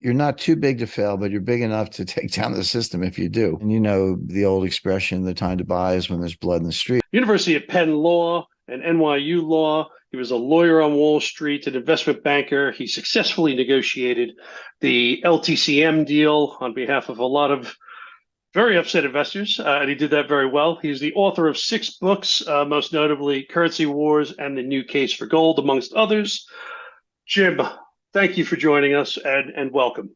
you're not too big to fail, but you're big enough to take down the system if you do. And you know the old expression, the time to buy is when there's blood in the street. University of Penn Law and NYU Law. He was a lawyer on Wall Street, an investment banker. He successfully negotiated the LTCM deal on behalf of a lot of very upset investors, and he did that very well. He's the author of 6 books, most notably Currency Wars and The New Case for Gold, amongst others. Jim, thank you for joining us, and welcome.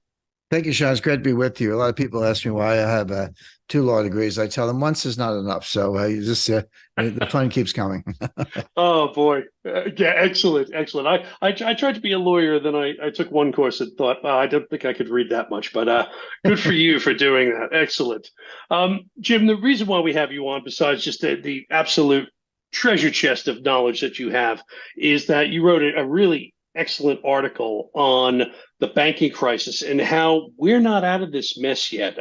Thank you, Sean. It's great to be with you. A lot of people ask me why I have 2 law degrees. I tell them once is not enough. So the fun keeps coming. Oh boy, yeah, excellent, excellent. I tried to be a lawyer, then I took one course and thought, oh, I don't think I could read that much, but good for you for doing that. Excellent. Jim, the reason why we have you on, besides just the absolute treasure chest of knowledge that you have, is that you wrote a really excellent article on the banking crisis and how we're not out of this mess yet.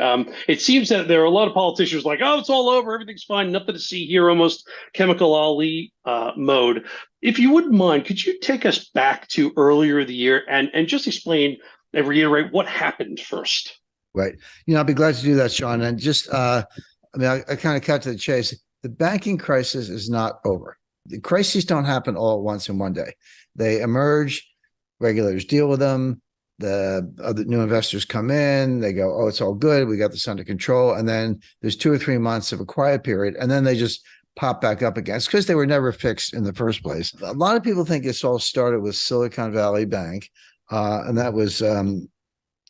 It seems that there are a lot of politicians like, oh, it's all over, everything's fine, nothing to see here, almost Chemical Ali mode. If you wouldn't mind, could you take us back to earlier in the year and just explain and reiterate what happened first? Right. I'll be glad to do that, Sean. And just, I kind of cut to the chase. The banking crisis is not over. The crises don't happen all at once in one day. They emerge, regulators deal with them, the other new investors come in, they go, oh, it's all good, we got this under control. And then there's 2 or 3 months of a quiet period, and then they just pop back up again. It's because they were never fixed in the first place. A lot of people think this all started with Silicon Valley Bank, and that was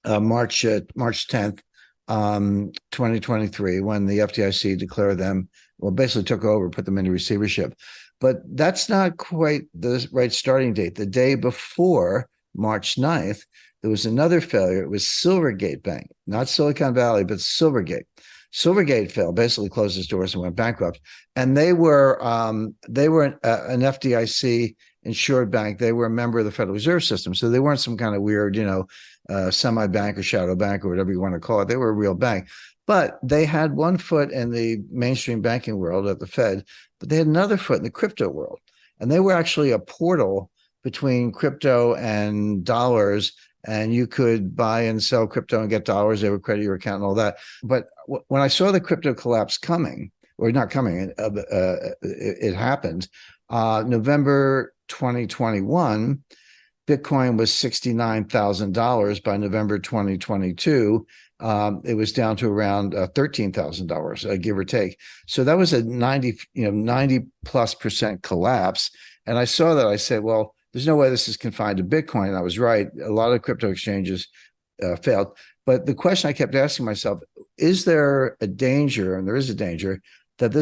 March 10th, 2023, when the FDIC declared them, well, basically took over, put them into receivership. But that's not quite the right starting date. The day before March 9th, there was another failure. It was Silvergate Bank, not Silicon Valley, but Silvergate. Silvergate failed, basically closed its doors and went bankrupt. And they were an FDIC insured bank. They were a member of the Federal Reserve System. So they weren't some kind of weird, semi-bank or shadow bank or whatever you want to call it. They were a real bank. But they had one foot in the mainstream banking world at the Fed, but they had another foot in the crypto world. And they were actually a portal between crypto and dollars. And you could buy and sell crypto and get dollars. They would credit your account and all that. But when I saw the crypto collapse coming, or not coming, it happened. November 2021, Bitcoin was $69,000. By November 2022, it was down to around $13,000, give or take. So that was a 90+% collapse. And I saw that. I said, well, there's no way this is confined to Bitcoin. And I was right. A lot of crypto exchanges failed. But the question I kept asking myself, is there a danger, and there is a danger, that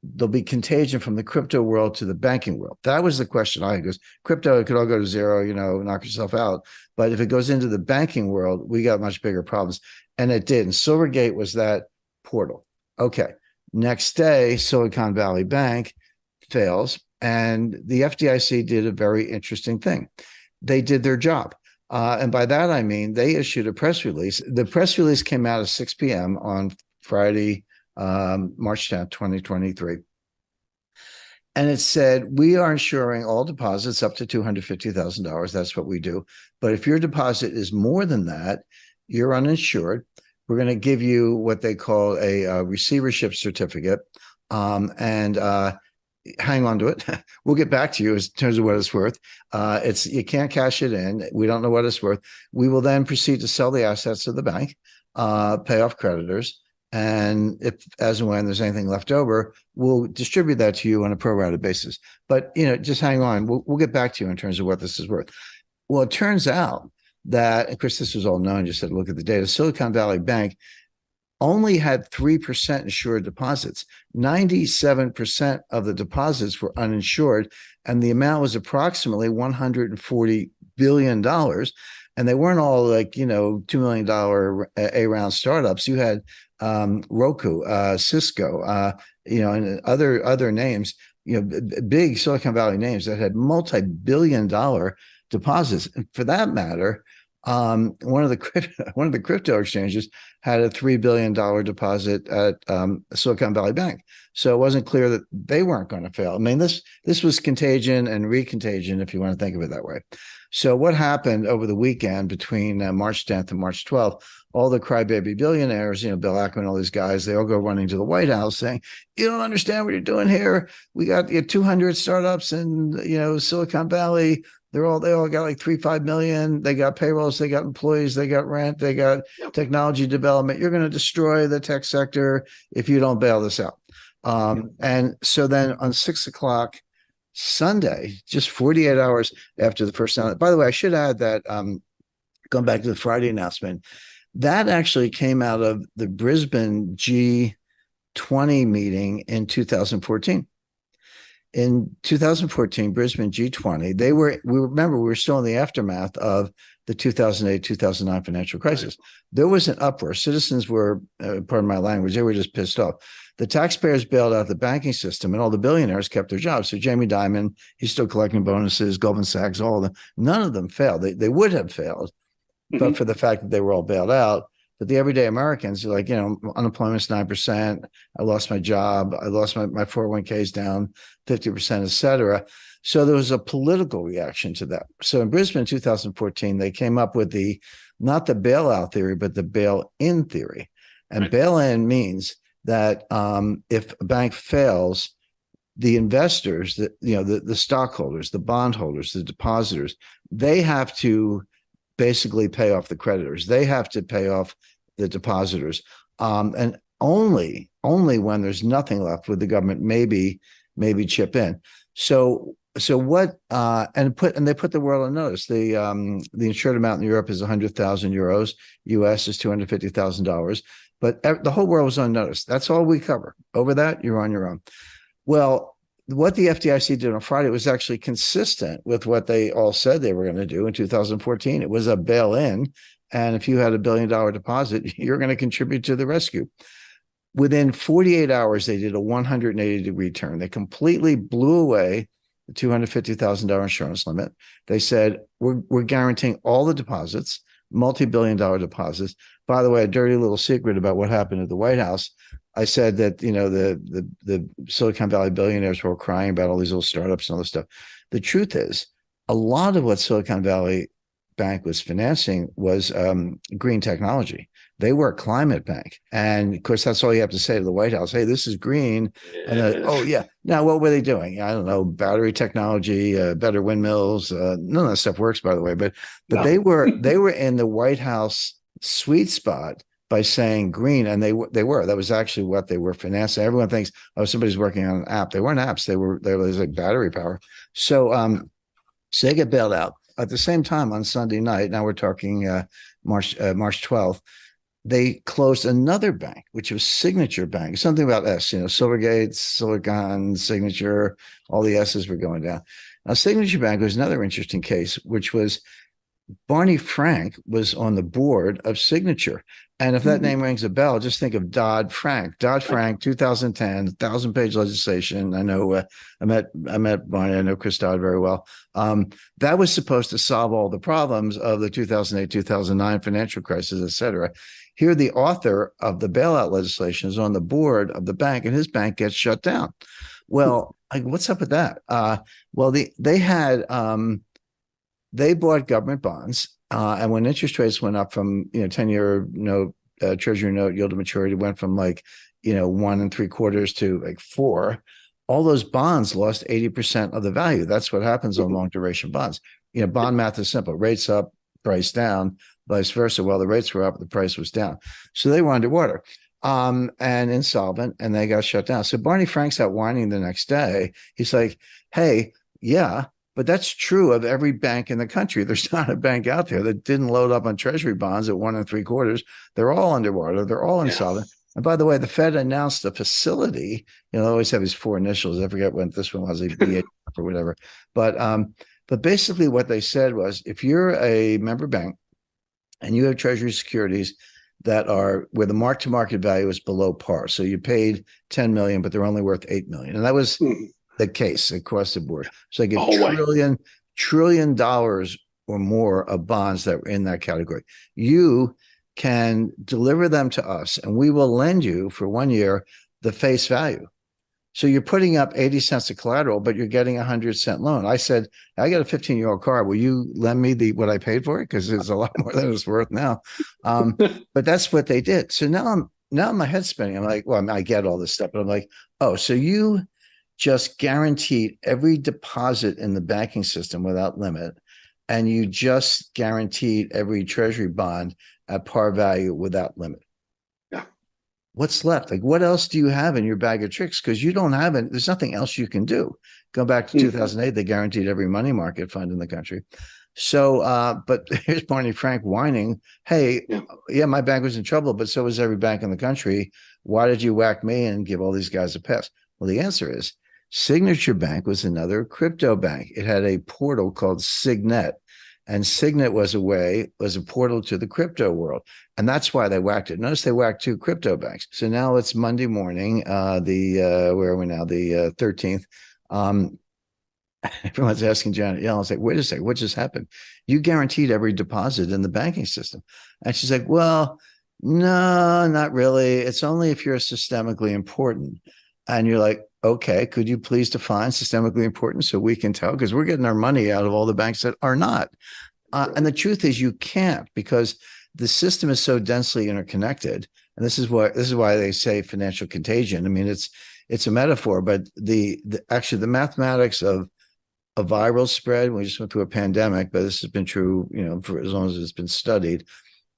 there'll be contagion from the crypto world to the banking world? That was the question I had, because crypto, it could all go to zero, knock yourself out. But if it goes into the banking world, we got much bigger problems. And it did. And Silvergate was that portal. Okay. Next day, Silicon Valley Bank fails. And the FDIC did a very interesting thing. They did their job. And by that, I mean, they issued a press release. The press release came out at 6 p.m. on Friday, March 10th, 2023. And it said, we are insuring all deposits up to $250,000. That's what we do. But if your deposit is more than that, you're uninsured. We're going to give you what they call a receivership certificate. Hang on to it. We'll get back to you in terms of what it's worth. You can't cash it in. We don't know what it's worth. We will then proceed to sell the assets of the bank, pay off creditors. And if, as and when there's anything left over, we'll distribute that to you on a pro rata basis. But, just hang on. We'll get back to you in terms of what this is worth. Well, it turns out that, of course, this was all known. Just had to look at the data. Silicon Valley Bank only had 3% insured deposits. 97% of the deposits were uninsured, and the amount was approximately $140 billion. And they weren't all like, $2 million A-round startups. You had Roku, Cisco, and other names, big Silicon Valley names that had multi-billion-dollar deposits. And for that matter, one of the crypto exchanges had a $3 billion deposit at Silicon Valley Bank. So it wasn't clear that they weren't going to fail. I mean, this was contagion and recontagion, if you want to think of it that way. So what happened over the weekend between March 10th and March 12th? All the crybaby billionaires, Bill Ackman, all these guys, they all go running to the White House saying, "You don't understand what you're doing here. We got 200 startups in Silicon Valley. They all got like 3-5 million. They got payrolls, they got employees, they got rent, they got technology development. You're going to destroy the tech sector if you don't bail this out." And so then on 6 o'clock Sunday, just 48 hours after the first announcement. By the way, I should add that going back to the Friday announcement, that actually came out of the Brisbane G20 meeting in 2014. In 2014, Brisbane G20, we were still in the aftermath of the 2008-2009 financial crisis. Right. There was an uproar. Citizens were, pardon my language, they were just pissed off. The taxpayers bailed out the banking system and all the billionaires kept their jobs. So Jamie Dimon, he's still collecting bonuses, Goldman Sachs, all of them. None of them failed. They would have failed, but for the fact that they were all bailed out. But the everyday Americans are like, unemployment's 9%. I lost my job. I lost my 401ks down 50%, et cetera. So there was a political reaction to that. So in Brisbane 2014, they came up with not the bailout theory, but the bail-in theory. And right. Bail-in means that if a bank fails, the investors, the stockholders, the bondholders, the depositors, they have to basically pay off the creditors. They have to pay off the depositors. And only when there's nothing left would the government maybe chip in. So what and they put the world on notice. The insured amount in Europe is 100,000 euros. US is $250,000. But the whole world was on notice. That's all we cover. Over that, you're on your own. Well, what the FDIC did on Friday was actually consistent with what they all said they were going to do in 2014. It was a bail-in, and if you had $1 billion deposit, you're going to contribute to the rescue. Within 48 hours, they did a 180-degree turn. They completely blew away the $250,000 insurance limit. They said, we're guaranteeing all the deposits, multi-billion-dollar deposits. By the way, a dirty little secret about what happened at the White House. I said that, the Silicon Valley billionaires were crying about all these little startups and all this stuff. The truth is, a lot of what Silicon Valley Bank was financing was green technology. They were a climate bank. And of course, that's all you have to say to the White House. Hey, this is green. And oh, yeah. Now, what were they doing? I don't know, battery technology, better windmills. None of that stuff works, by the way. But no. they were in the White House sweet spot by saying green, and they were. That was actually what they were financing. Everyone thinks, oh, somebody's working on an app. They weren't apps. They were like battery power. So they get bailed out. At the same time, on Sunday night, now we're talking March 12th, they closed another bank, which was Signature Bank. Something about S, Silvergate, Silicon, Signature, all the S's were going down. Now, Signature Bank was another interesting case, which was Barney Frank was on the board of Signature. And if that name rings a bell, just think of Dodd-Frank. Dodd-Frank, 2010, 1,000-page legislation. I know I met Barney. I know Chris Dodd very well. That was supposed to solve all the problems of the 2008-2009 financial crisis, et cetera. Here, the author of the bailout legislation is on the board of the bank, and his bank gets shut down. Well, what's up with that? Well, they had they bought government bonds, and when interest rates went up from 10-year note, treasury note yield to maturity went from 1.75 to 4. All those bonds lost 80% of the value. That's what happens on long duration bonds. Bond math is simple: rates up, price down, vice versa. Well, the rates were up, the price was down, so they were underwater and insolvent, and they got shut down. So Barney Frank's out whining the next day. He's like, "Hey, yeah, but that's true of every bank in the country. There's not a bank out there that didn't load up on treasury bonds at 1.75. They're all underwater. They're all insolvent." Yeah. And by the way, the Fed announced a facility. They always have these 4 initials. I forget what this one was, BA or whatever. But basically what they said was, if you're a member bank and you have treasury securities that are where the mark-to-market value is below par, so you paid 10 million, but they're only worth 8 million. And that was the case across the board. So they get trillion dollars or more of bonds that were in that category. You can deliver them to us, and we will lend you for 1 year the face value. So you're putting up 80 cents of collateral, but you're getting a 100-cent loan. I said, I got a 15-year-old car. Will you lend me what I paid for it? Because it's a lot more than it's worth now. But that's what they did. So now my head's spinning. I'm like, well, I mean, I get all this stuff, but I'm like, oh, so you just guaranteed every deposit in the banking system without limit, and you just guaranteed every treasury bond at par value without limit. Yeah. What's left? Like, what else do you have in your bag of tricks? Because you don't have it. There's nothing else you can do. Go back to 2008, they guaranteed every money market fund in the country. So, but here's Barney Frank whining, hey, yeah, my bank was in trouble, but so was every bank in the country. Why did you whack me and give all these guys a pass? Well, the answer is Signature Bank was another crypto bank. It had a portal called Signet. And Signet was a portal to the crypto world. And that's why they whacked it. Notice they whacked 2 crypto banks. So now it's Monday morning, where are we now? The 13th. Everyone's asking Janet Yellen, it's like, wait a second, what just happened? You guaranteed every deposit in the banking system. And she's like, well, no, not really. It's only if you're systemically important. And you're like, okay, could you please define systemically important so we can tell? Because we're getting our money out of all the banks that are not. And the truth is you can't, because the system is so densely interconnected. And this is why they say financial contagion. I mean, it's a metaphor, but actually the mathematics of a viral spread, we just went through a pandemic, but this has been true, for as long as it's been studied.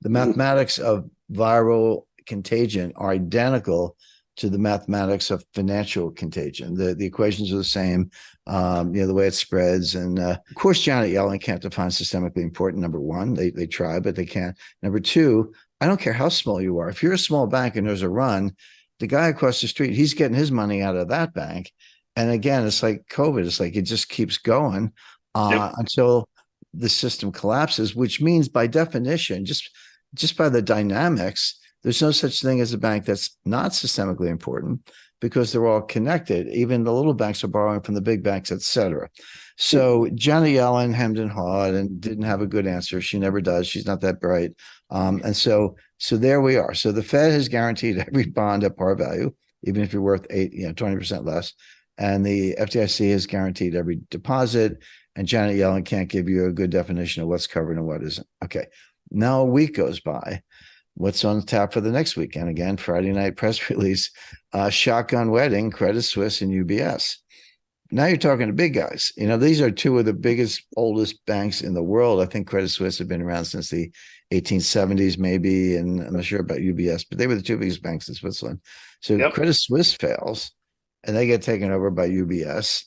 The mathematics of viral contagion are identical to the mathematics of financial contagion. The equations are the same, the way it spreads. And of course, Janet Yellen can't define systemically important. Number one, they try, but they can't. Number two, I don't care how small you are. If you're a small bank and there's a run, the guy across the street, he's getting his money out of that bank. And again, it's like COVID. It's like it just keeps going until the system collapses, which means by definition, just by the dynamics, there's no such thing as a bank that's not systemically important, because they're all connected. Even the little banks are borrowing from the big banks, et cetera. So Janet Yellen hemmed and hawed and didn't have a good answer. She never does. She's not that bright. And so there we are. So the Fed has guaranteed every bond at par value, even if you're worth 20% less. And the FDIC has guaranteed every deposit. And Janet Yellen can't give you a good definition of what's covered and what isn't. Okay. Now a week goes by. What's on tap for the next week? And again, Friday night press release, shotgun wedding, Credit Suisse and UBS. Now you're talking to big guys. These are 2 of the biggest, oldest banks in the world. I think Credit Suisse have been around since the 1870s, maybe, and I'm not sure about UBS, but they were the 2 biggest banks in Switzerland. So Credit Suisse fails, and they get taken over by UBS.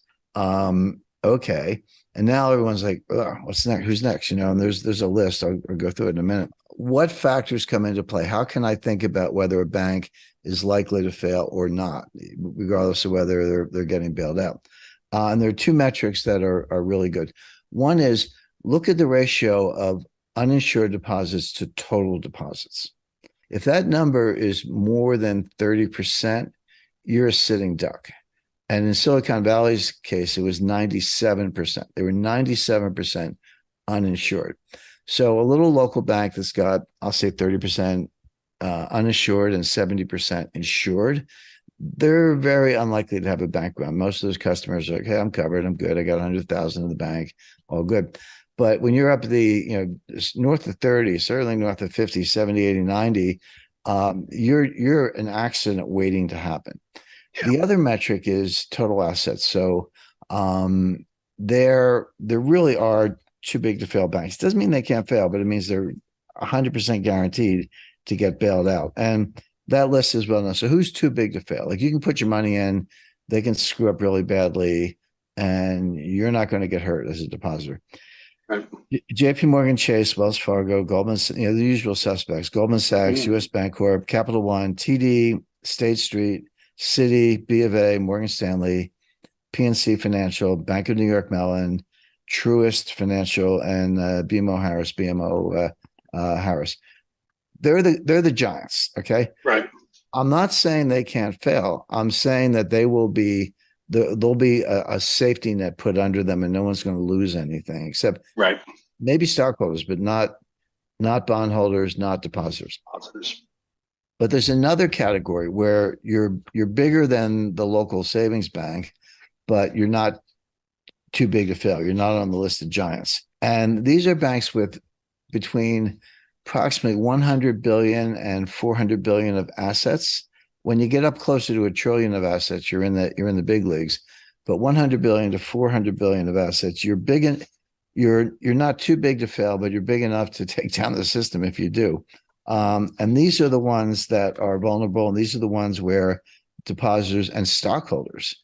Okay. And now everyone's like, oh, what's next? Who's next? And there's a list. I'll go through it in a minute. What factors come into play? How can I think about whether a bank is likely to fail or not, regardless of whether they're getting bailed out? And there are 2 metrics that are really good. One is look at the ratio of uninsured deposits to total deposits. If that number is more than 30%, you're a sitting duck. And in Silicon Valley's case, it was 97%. They were 97% uninsured. So a little local bank that's got, I'll say 30% uninsured and 70% insured, they're very unlikely to have a bank run. Most of those customers are like, hey, I'm covered. I'm good. I got 100,000 in the bank. All good. But when you're up the, north of 30, certainly north of 50, 70, 80, 90, you're an accident waiting to happen. Yeah. The other metric is total assets. So there really are too big to fail banks. Doesn't mean they can't fail, but it means they're 100% guaranteed to get bailed out. And that list is well known. So who's too big to fail? Like, you can put your money in, they can screw up really badly, and you're not going to get hurt as a depositor. Right. JP Morgan Chase, Wells Fargo, Goldman, the usual suspects, Goldman Sachs, US Bancorp, Capital One, TD, State Street, Citi, B of A, Morgan Stanley, PNC Financial, Bank of New York Mellon, Truist Financial, and BMO Harris. They're the giants. Okay. Right. I'm not saying they can't fail. I'm saying that there'll be a safety net put under them, and no one's going to lose anything except maybe stockholders, but not bondholders, not depositors. But there's another category where you're bigger than the local savings bank, but you're not too big to fail. You're not on the list of giants. And these are banks with between approximately 100 billion and 400 billion of assets. When you get up closer to a trillion of assets, you're in the big leagues. But 100 billion to 400 billion of assets, you're not too big to fail, but you're big enough to take down the system if you do. And these are the ones that are vulnerable, and these are the ones where depositors and stockholders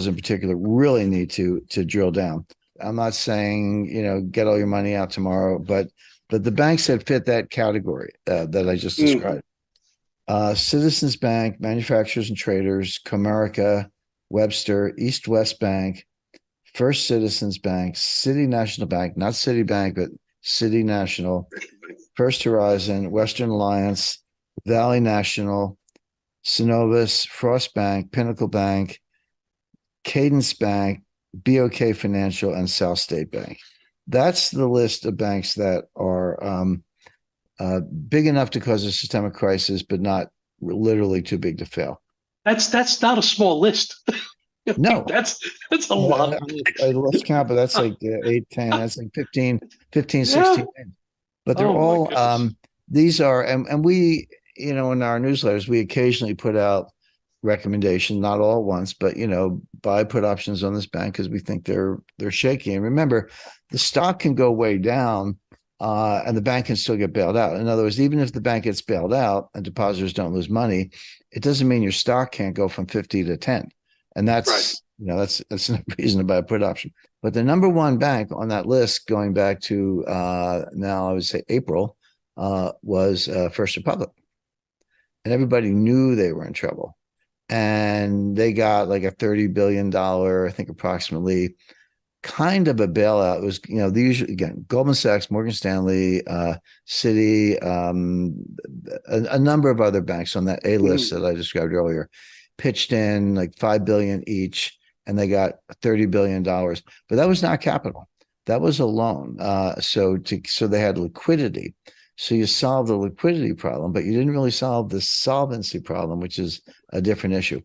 in particular really need to drill down. I'm not saying, get all your money out tomorrow, but the banks that fit that category that I just described, Citizens Bank, Manufacturers and Traders, Comerica, Webster, East West Bank, First Citizens Bank, City National Bank, not Citibank, but City National, First Horizon, Western Alliance, Valley National, Synovus, Frost Bank, Pinnacle Bank, Cadence Bank, BOK Financial, and South State Bank. That's the list of banks that are big enough to cause a systemic crisis, but not literally too big to fail. That's not a small list. No, that's a lot. I lost count, but that's like 8, 10, that's like 15, 16 Yeah. names. But they're all these are, and we, in our newsletters, we occasionally put out recommendations, not all at once, but buy put options on this bank because we think they're shaky. And remember, the stock can go way down, and the bank can still get bailed out. In other words, even if the bank gets bailed out and depositors don't lose money, it doesn't mean your stock can't go from 50 to 10. And that's that's no reason to buy a put option. But the number one bank on that list, going back to now I would say April, was First Republic, and everybody knew they were in trouble. And they got like a $30 billion, I think approximately, kind of a bailout. It was, the usual, again, Goldman Sachs, Morgan Stanley, Citi, a number of other banks on that A list that I described earlier, pitched in like $5 billion each, and they got $30 billion. But that was not capital. That was a loan. So they had liquidity. So you solved the liquidity problem, but you didn't really solve the solvency problem, which is a different issue.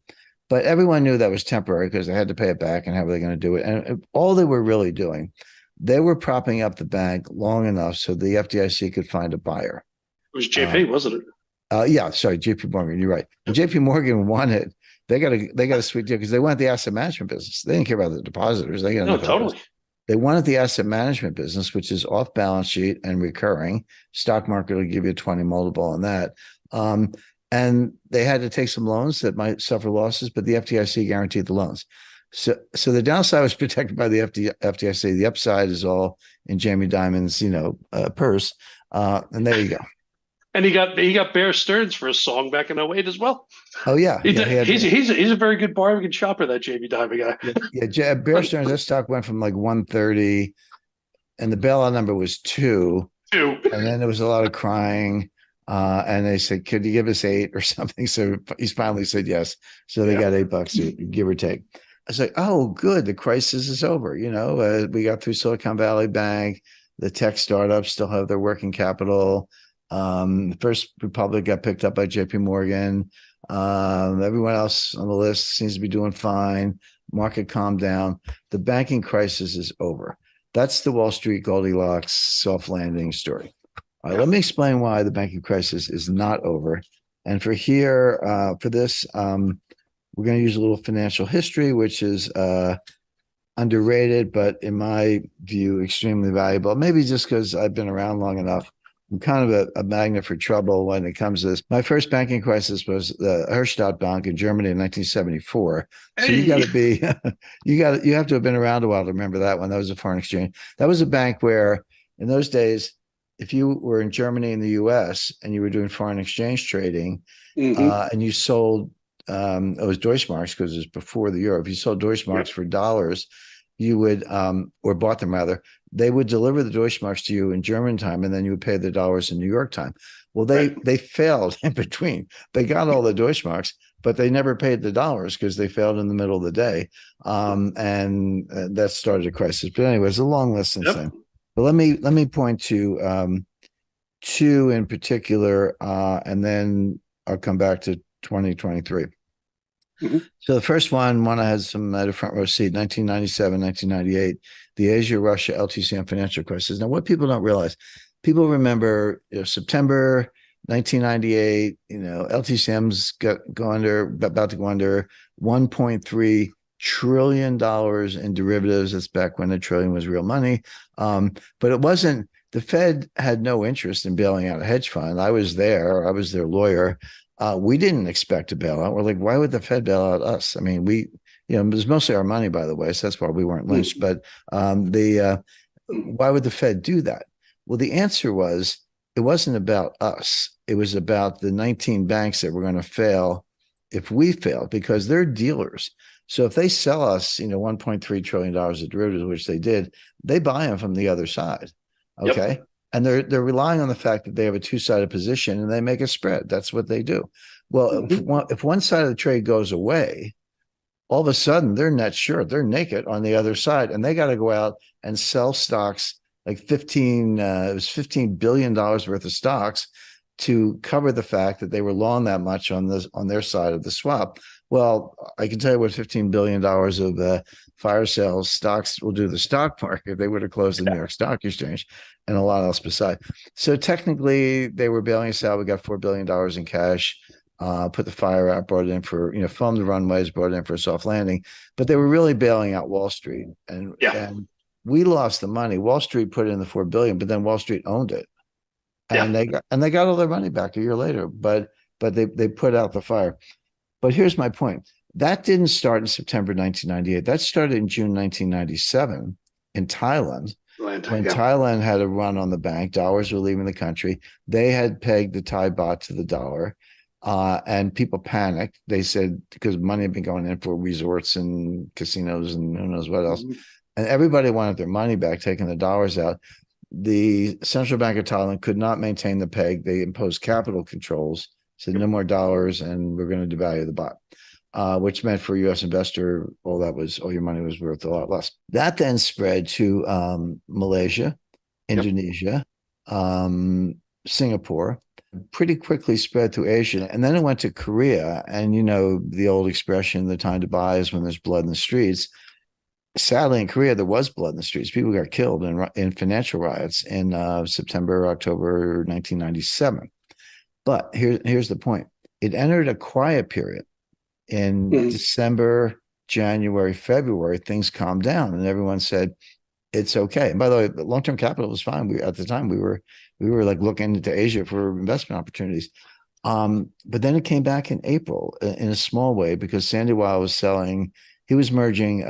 But everyone knew that was temporary because they had to pay it back, and how were they going to do it? And all they were really doing, they were propping up the bank long enough so the FDIC could find a buyer. It was JP, wasn't it? Yeah, sorry, JP Morgan. You're right. When JP Morgan won it, they got a sweet deal because they wanted the asset management business. They didn't care about the depositors. Totally. They wanted the asset management business, which is off balance sheet and recurring. Stock market will give you a 20 multiple on that. And they had to take some loans that might suffer losses, but the FDIC guaranteed the loans. So the downside was protected by the FDIC. The upside is all in Jamie Dimon's, purse. And there you go. And he got Bear Stearns for a song back in 2008 as well. Oh yeah, he's a very good bargain shopper, that Jamie Dimon guy. Yeah, Bear Stearns, that stock went from like 130, and the bailout number was 2. And then there was a lot of crying. And they said, could you give us 8 or something? So he's finally said yes. So they got $8, give or take. I was like, oh, good. The crisis is over. We got through Silicon Valley Bank. The tech startups still have their working capital. First Republic got picked up by JP Morgan. Everyone else on the list seems to be doing fine. Market calmed down. The banking crisis is over. That's the Wall Street Goldilocks soft landing story. All right, let me explain why the banking crisis is not over. And for this, we're going to use a little financial history, which is underrated, but in my view, extremely valuable. Maybe just because I've been around long enough. I'm kind of a magnet for trouble when it comes to this. My first banking crisis was the Herstatt Bank in Germany in 1974. So you got to be, you have to have been around a while to remember that one. That was a foreign exchange. That was a bank where, in those days, if you were in Germany and the US and you were doing foreign exchange trading, and you sold, it was Deutschmarks because it was before the euro. If you sold Deutschmarks for dollars, you would, or bought them rather, they would deliver the Deutschmarks to you in German time, and then you would pay the dollars in New York time. Well, they failed in between. They got all the Deutschmarks, but they never paid the dollars because they failed in the middle of the day. And that started a crisis. But anyway, it's a long list since then. But let me point to 2 in particular, and then I'll come back to 2023. Hmm. So the first one I had some at a front row seat, 1997, 1998, the Asia-Russia LTCM financial crisis. Now, what people don't realize, people remember, September 1998, LTCM's about to go under $1.3 trillion in derivatives. That's back when a trillion was real money. But it wasn't, the Fed had no interest in bailing out a hedge fund. I was there, I was their lawyer. We didn't expect a bailout. We're like, why would the Fed bail out us? I mean, it was mostly our money, by the way, so that's why we weren't lynched. But why would the Fed do that? Well, the answer was, it wasn't about us. It was about the 19 banks that were going to fail if we failed, because they're dealers. So if they sell us, $1.3 trillion of derivatives, which they did, they buy them from the other side. Okay. Yep. And they're relying on the fact that they have a two-sided position and they make a spread. That's what they do. Well, if one side of the trade goes away, all of a sudden they're net short. They're naked on the other side, and they got to go out and sell stocks like it was $15 billion worth of stocks to cover the fact that they were long that much on their side of the swap. Well, I can tell you what $15 billion of fire sales stocks will do to the stock market. They would have closed the New York Stock Exchange and a lot else beside. So technically, they were bailing us out. We got $4 billion in cash, put the fire out, brought it in for, filmed the runways, brought it in for a soft landing. But they were really bailing out Wall Street. And we lost the money. Wall Street put in the $4 billion, but then Wall Street owned it. And they got all their money back a year later. But they put out the fire. But here's my point. That didn't start in September 1998. That started in June 1997 in Thailand, when Thailand had a run on the bank. Dollars were leaving the country. They had pegged the Thai baht to the dollar, and people panicked. They said, because money had been going in for resorts and casinos and who knows what else. And everybody wanted their money back, taking the dollars out. The Central Bank of Thailand could not maintain the peg. They imposed capital controls, said no more dollars, and we're going to devalue the baht, which meant for a U.S. investor, all your money was worth a lot less. That then spread to Malaysia, Indonesia, Singapore, pretty quickly spread through Asia. And then it went to Korea. And, the old expression, the time to buy is when there's blood in the streets. Sadly, in Korea, there was blood in the streets. People got killed in financial riots in September, October 1997. But here's the point. It entered a quiet period. In December, January, February, things calmed down and everyone said, it's okay. And by the way, the long-term capital was fine. At the time, we were like looking into Asia for investment opportunities. But then it came back in April in a small way, because Sandy Weil was selling. He was merging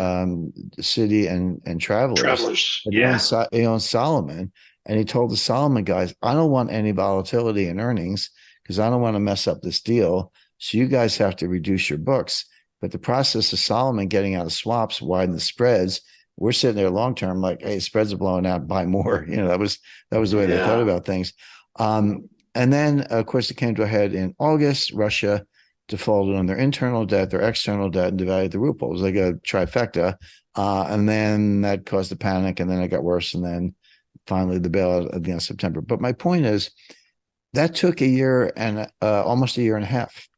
Citi and Travelers. He owned Solomon. And he told the Solomon guys, I don't want any volatility in earnings because I don't want to mess up this deal. So you guys have to reduce your books. But the process of Solomon getting out of swaps widened the spreads. We're sitting there long term like, hey, spreads are blowing out, buy more. That was the way they thought about things. And then, of course, it came to a head in August. Russia defaulted on their internal debt, their external debt, and devalued the ruble. It was like a trifecta. And then that caused a panic, and then it got worse. And then finally the bailout at the end of September. But my point is, that took a year and almost a year and a half.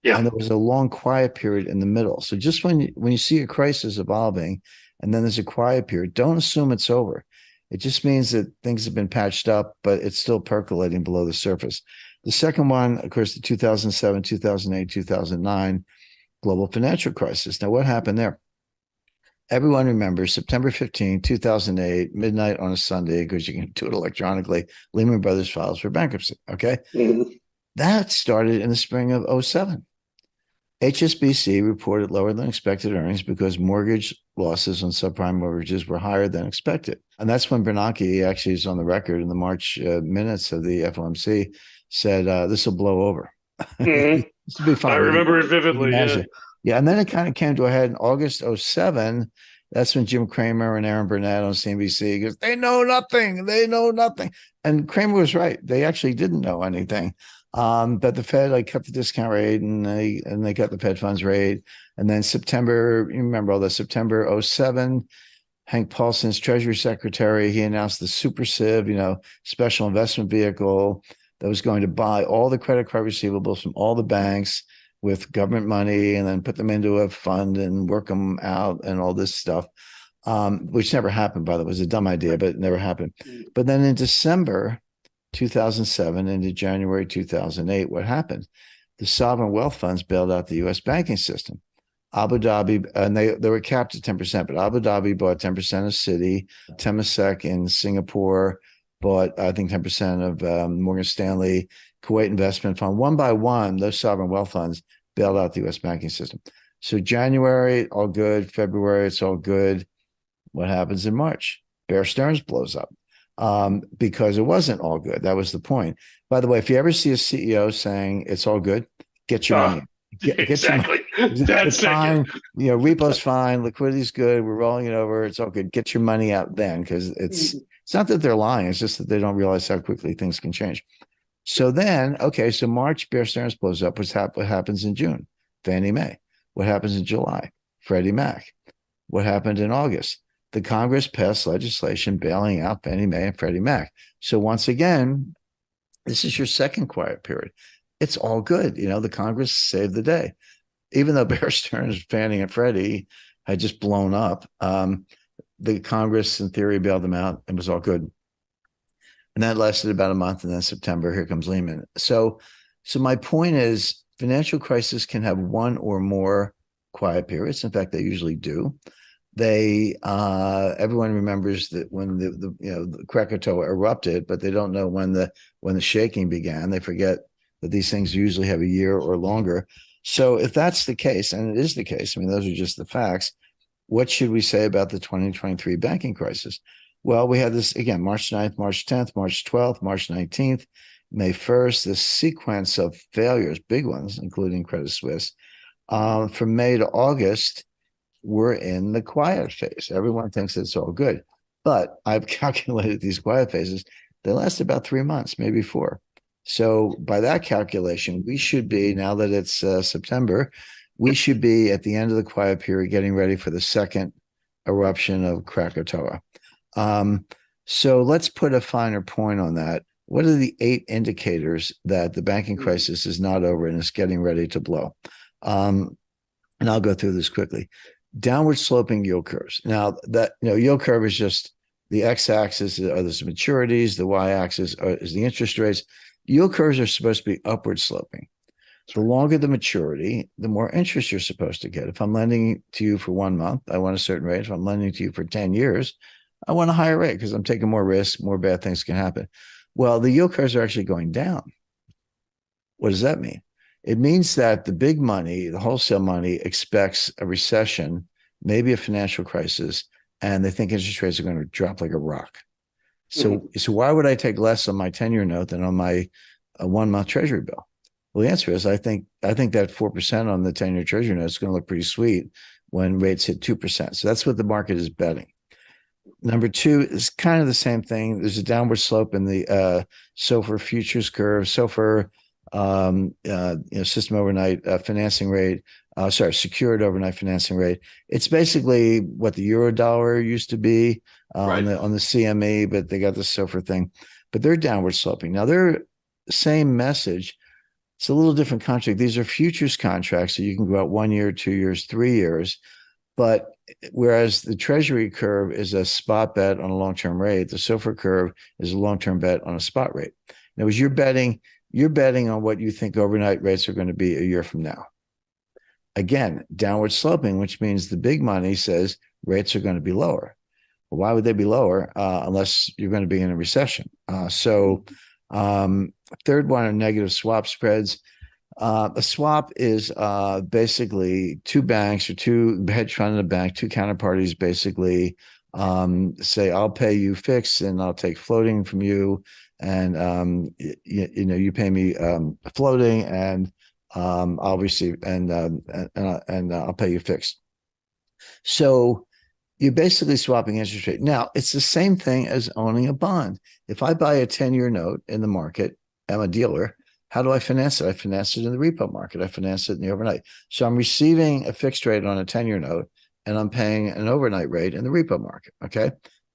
Yeah. And there was a long quiet period in the middle. So just when you see a crisis evolving and then there's a quiet period, don't assume it's over. It just means that things have been patched up, but it's still percolating below the surface. The second one, of course, the 2007, 2008, 2009 global financial crisis. Now, what happened there? Everyone remembers September 15, 2008, midnight on a Sunday, because you can do it electronically, Lehman Brothers files for bankruptcy, okay? That started in the spring of 2007. HSBC reported lower than expected earnings because mortgage losses on subprime mortgages were higher than expected. And that's when Bernanke, actually is on the record in the March minutes of the FOMC, said, this will blow over. This will be fine. I remember it vividly. Yeah. And then it kind of came to a head in August 2007. That's when Jim Cramer and Aaron Burnett on CNBC goes, they know nothing. They know nothing. And Cramer was right. They actually didn't know anything. But the Fed cut the discount rate and they cut the Fed funds rate. And then September, you remember all this, September 2007, Hank Paulson's Treasury Secretary, he announced the Super Civ, special investment vehicle that was going to buy all the credit card receivables from all the banks with government money and then put them into a fund and work them out and all this stuff, which never happened, by the way. It was a dumb idea, but it never happened. But then in December 2007 into January 2008, what happened? The sovereign wealth funds bailed out the U.S. banking system. Abu Dhabi, and they were capped at 10%, but Abu Dhabi bought 10% of Citi, Temasek in Singapore bought, I think, 10% of Morgan Stanley, Kuwait Investment Fund. One by one, those sovereign wealth funds bailed out the U.S. banking system. So January, all good. February, it's all good. What happens in March? Bear Stearns blows up because it wasn't all good. That was the point. By the way, if you ever see a CEO saying it's all good, get your money. Get your money. It's fine. Repo's fine. Liquidity's good. We're rolling it over. It's all good. Get your money out then, because it's not that they're lying. It's just that they don't realize how quickly things can change. So then, okay, so March, Bear Stearns blows up. What happens in June? Fannie Mae. What happens in July? Freddie Mac. What happened in August? The Congress passed legislation bailing out Fannie Mae and Freddie Mac. So once again, this is your second quiet period. It's all good. The Congress saved the day. Even though Bear Stearns, Fannie, and Freddie had just blown up, the Congress, in theory, bailed them out and it was all good. And that lasted about a month. And then September, here comes Lehman. So my point is, financial crisis can have one or more quiet periods. In fact, they usually do. Everyone remembers that when the Krakatoa erupted, but they don't know when the shaking began. They forget that these things usually have a year or longer. So if that's the case, and it is the case, I mean, those are just the facts, what should we say about the 2023 banking crisis? Well, we had this, again, March 9th, March 10th, March 12th, March 19th, May 1st, this sequence of failures, big ones, including Credit Suisse. From May to August, we're in the quiet phase. Everyone thinks it's all good. But I've calculated these quiet phases. They last about 3 months, maybe 4. So by that calculation, we should be, now that it's September, we should be at the end of the quiet period getting ready for the second eruption of Krakatoa. So let's put a finer point on that. What are the 8 indicators that the banking crisis is not over and is getting ready to blow? And I'll go through this quickly. Downward sloping yield curves. Now, that yield curve is just the x-axis are the maturities, the y-axis is the interest rates. Yield curves are supposed to be upward sloping. The longer the maturity, the more interest you're supposed to get. If I'm lending to you for 1 month, I want a certain rate. If I'm lending to you for 10 years, I want a higher rate because I'm taking more risk, more bad things can happen. Well, the yield curves are actually going down. What does that mean? It means that the big money, the wholesale money, expects a recession, maybe a financial crisis, and they think interest rates are going to drop like a rock. So why would I take less on my 10-year note than on my 1-month Treasury bill? Well, the answer is I think that 4% on the 10-year Treasury note is going to look pretty sweet when rates hit 2%. So that's what the market is betting. Number 2 is kind of the same thing. There's a downward slope in the SOFR futures curve, SOFR system overnight financing rate. Secured overnight financing rate. It's basically what the euro dollar used to be on the CME, but they got the SOFR thing. But they're downward sloping. Now they're same message. It's a little different contract. These are futures contracts, so you can go out 1 year, 2 years, 3 years. But whereas the Treasury curve is a spot bet on a long-term rate, the SOFR curve is a long-term bet on a spot rate. Now, as you're betting on what you think overnight rates are going to be a year from now. Again, downward sloping, which means the big money says rates are going to be lower. Well, why would they be lower unless you're going to be in a recession? Third one are negative swap spreads. A swap is basically 2 banks or 2 hedge fund and a bank, 2 counterparties basically say, I'll pay you fixed and I'll take floating from you. And, you pay me floating and I'll receive and I'll pay you fixed. So you're basically swapping interest rate. Now, it's the same thing as owning a bond. If I buy a 10-year note in the market, I'm a dealer. How do I finance it? I finance it in the repo market. I finance it in the overnight. So I'm receiving a fixed rate on a 10-year note, and I'm paying an overnight rate in the repo market, okay?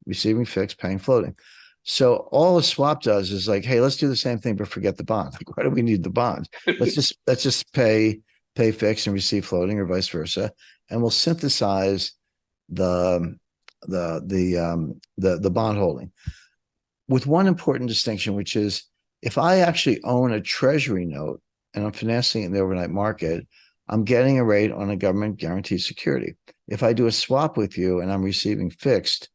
Receiving fixed, paying floating. So all a swap does is like, hey, let's do the same thing, but forget the bond. Like, why do we need the bond? Let's just pay fixed and receive floating, or vice versa, and we'll synthesize the the bond holding with one important distinction, which is if I actually own a treasury note and I'm financing it in the overnight market, I'm getting a rate on a government guaranteed security. If I do a swap with you and I'm receiving fixed,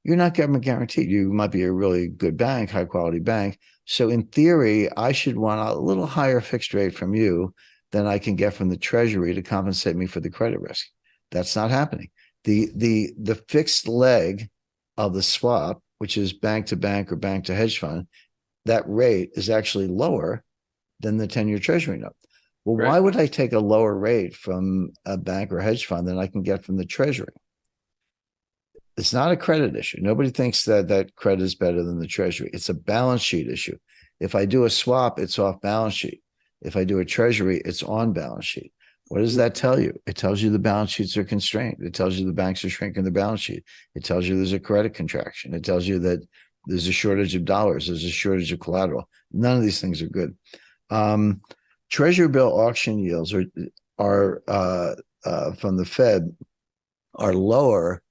you're not government guaranteed. You might be a really good bank, high quality bank. So in theory, I should want a little higher fixed rate from you than I can get from the treasury to compensate me for the credit risk. That's not happening. The fixed leg of the swap, which is bank to bank or bank to hedge fund, that rate is actually lower than the 10-year treasury note. Well, Right. why would I take a lower rate from a bank or hedge fund than I can get from the treasury? It's not a credit issue. Nobody thinks that credit is better than the treasury. It's a balance sheet issue. If I do a swap, it's off balance sheet. If I do a treasury, it's on balance sheet. What does that tell you? It tells you the balance sheets are constrained. It tells you the banks are shrinking the balance sheet. It tells you there's a credit contraction. It tells you that there's a shortage of dollars. There's a shortage of collateral. None of these things are good. Treasury bill auction yields are from the Fed are lower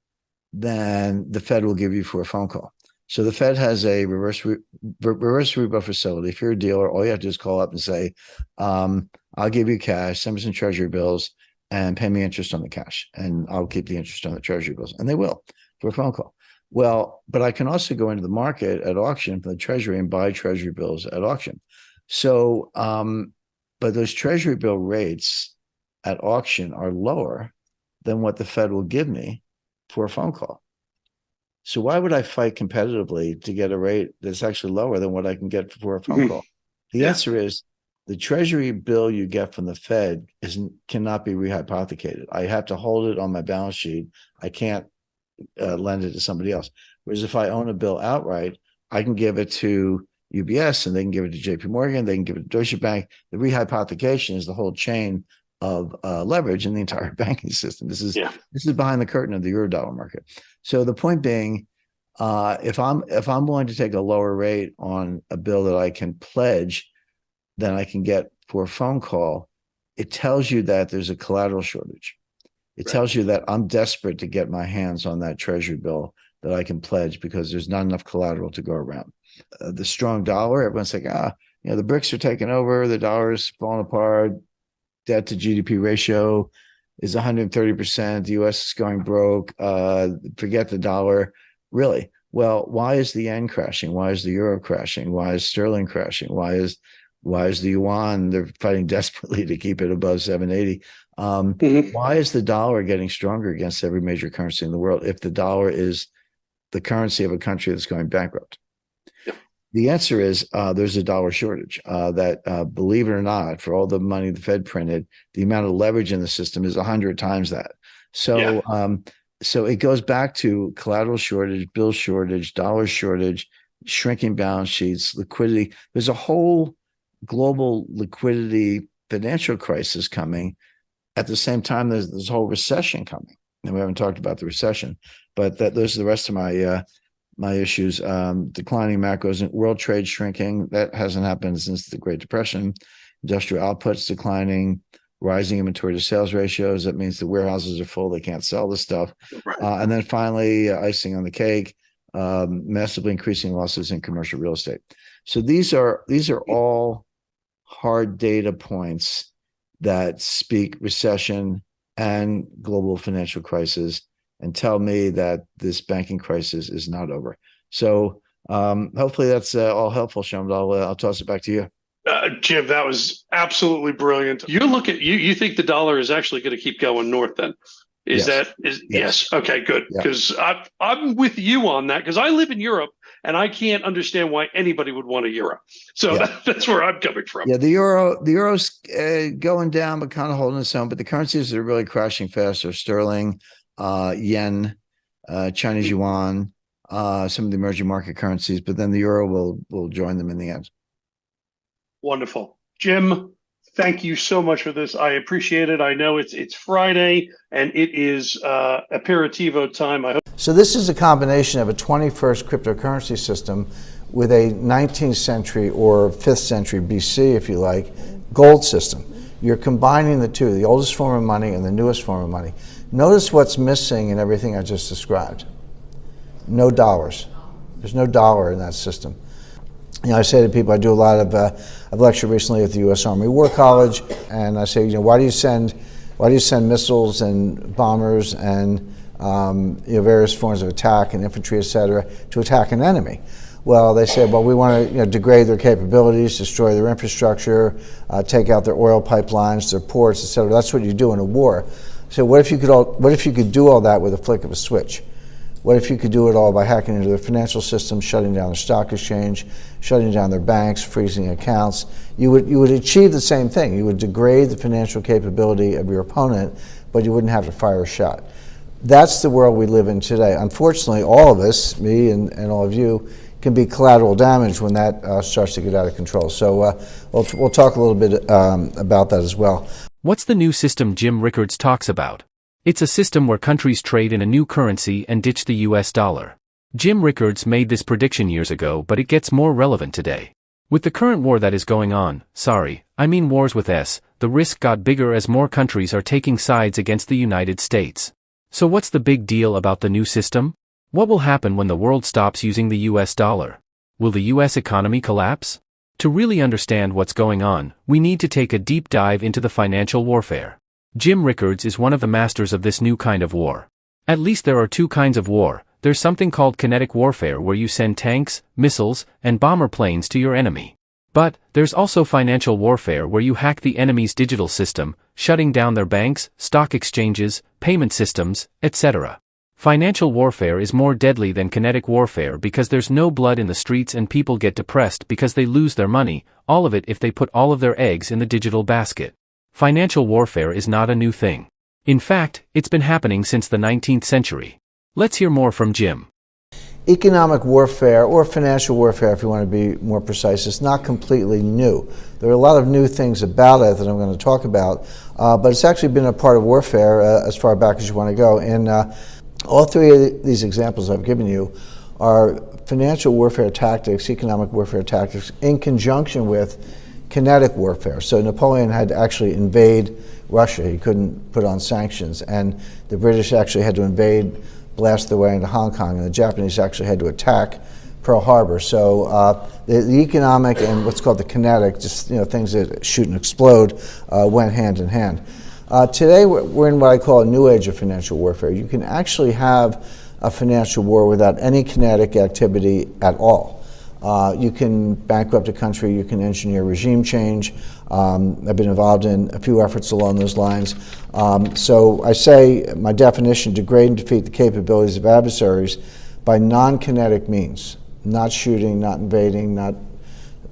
than the Fed will give you for a phone call. So the Fed has a reverse repo facility. If you're a dealer, all you have to do is call up and say, I'll give you cash, send me some treasury bills, and pay me interest on the cash. And I'll keep the interest on the treasury bills. And they will for a phone call. Well, but I can also go into the market at auction for the treasury and buy treasury bills at auction. So, but those treasury bill rates at auction are lower than what the Fed will give me for a phone call. So why would I fight competitively to get a rate that's actually lower than what I can get for a phone call? The answer is the treasury bill you get from the Fed cannot be rehypothecated. I have to hold it on my balance sheet. I can't lend it to somebody else. Whereas if I own a bill outright, I can give it to UBS and they can give it to JP Morgan, they can give it to Deutsche Bank. The rehypothecation is the whole chain of leverage in the entire banking system. This is behind the curtain of the Eurodollar market. So the point being, if I'm willing to take a lower rate on a bill that I can pledge than I can get for a phone call, it tells you that there's a collateral shortage. It tells you that I'm desperate to get my hands on that treasury bill that I can pledge because there's not enough collateral to go around. The strong dollar, everyone's like, the BRICS are taking over, the dollar is falling apart, debt to GDP ratio is 130%, the US is going broke, forget the dollar. Really? Well, why is the yen crashing? Why is the euro crashing? Why is sterling crashing? Why is the yuan? They're fighting desperately to keep it above 780. Why is the dollar getting stronger against every major currency in the world if the dollar is the currency of a country that's going bankrupt? The answer is there's a dollar shortage that, believe it or not, for all the money the Fed printed, the amount of leverage in the system is 100 times that. So, so it goes back to collateral shortage, bill shortage, dollar shortage, shrinking balance sheets, liquidity. There's a whole global liquidity financial crisis coming. At the same time, there's this whole recession coming. And we haven't talked about the recession, but those are the rest of my issues. Declining macros and world trade shrinking. That hasn't happened since the Great Depression. Industrial outputs declining, rising inventory to sales ratios. That means the warehouses are full. They can't sell the stuff. And then finally, icing on the cake, massively increasing losses in commercial real estate. So these are all hard data points that speak recession and global financial crisis and tell me that this banking crisis is not over. So hopefully that's all helpful, Shamd. I'll toss it back to you. Jim, that was absolutely brilliant. You think the dollar is actually going to keep going north then? Yes. Okay, good. Because I'm with you on that because I live in Europe and I can't understand why anybody would want a euro. So that's where I'm coming from. Yeah, the euro's going down, but kind of holding its own. But the currencies that are really crashing fast are sterling, yen, Chinese yuan, some of the emerging market currencies. But then the euro will join them in the end. Wonderful, Jim. Thank you so much for this. I appreciate it. I know it's Friday and it is aperitivo time. So this is a combination of a 21st cryptocurrency system with a 19th century or 5th century BC, if you like, gold system. You're combining the two, the oldest form of money and the newest form of money. Notice what's missing in everything I just described. No dollars. There's no dollar in that system. You know, I say to people, I do a lot of, I've lectured recently at the U.S. Army War College, and I say, you know, why do you send missiles and bombers and various forms of attack and infantry, et cetera, to attack an enemy? Well, they say, well, we want to degrade their capabilities, destroy their infrastructure, take out their oil pipelines, their ports, et cetera. That's what you do in a war. So what if you could do all that with a flick of a switch? What if you could do it all by hacking into their financial system, shutting down their stock exchange, shutting down their banks, freezing accounts? You would achieve the same thing. You would degrade the financial capability of your opponent, but you wouldn't have to fire a shot. That's the world we live in today. Unfortunately, all of us, me and all of you, can be collateral damage when that starts to get out of control. So we'll talk a little bit about that as well. What's the new system Jim Rickards talks about? It's a system where countries trade in a new currency and ditch the US dollar. Jim Rickards made this prediction years ago, but it gets more relevant today. With the current war that is going on, wars with S, the risk got bigger as more countries are taking sides against the United States. So what's the big deal about the new system? What will happen when the world stops using the US dollar? Will the US economy collapse? To really understand what's going on, we need to take a deep dive into the financial warfare. Jim Rickards is one of the masters of this new kind of war. At least there are two kinds of war. There's something called kinetic warfare where you send tanks, missiles, and bomber planes to your enemy. But there's also financial warfare where you hack the enemy's digital system, shutting down their banks, stock exchanges, payment systems, etc. Financial warfare is more deadly than kinetic warfare because there's no blood in the streets and people get depressed because they lose their money, all of it if they put all of their eggs in the digital basket. Financial warfare is not a new thing. In fact, it's been happening since the 19th century. Let's hear more from Jim. Economic warfare, or financial warfare if you want to be more precise, is not completely new. There are a lot of new things about it that I'm going to talk about, but it's actually been a part of warfare as far back as you want to go. And all three of these examples I've given you are financial warfare tactics, economic warfare tactics, in conjunction with kinetic warfare. So Napoleon had to actually invade Russia. He couldn't put on sanctions. And the British actually had to invade, blast their way into Hong Kong. And the Japanese actually had to attack Pearl Harbor. So the economic and what's called the kinetic, just things that shoot and explode, went hand in hand. Today we're in what I call a new age of financial warfare. You can actually have a financial war without any kinetic activity at all. You can bankrupt a country, you can engineer regime change. I've been involved in a few efforts along those lines. So I say my definition: degrade and defeat the capabilities of adversaries by non-kinetic means, not shooting, not invading, not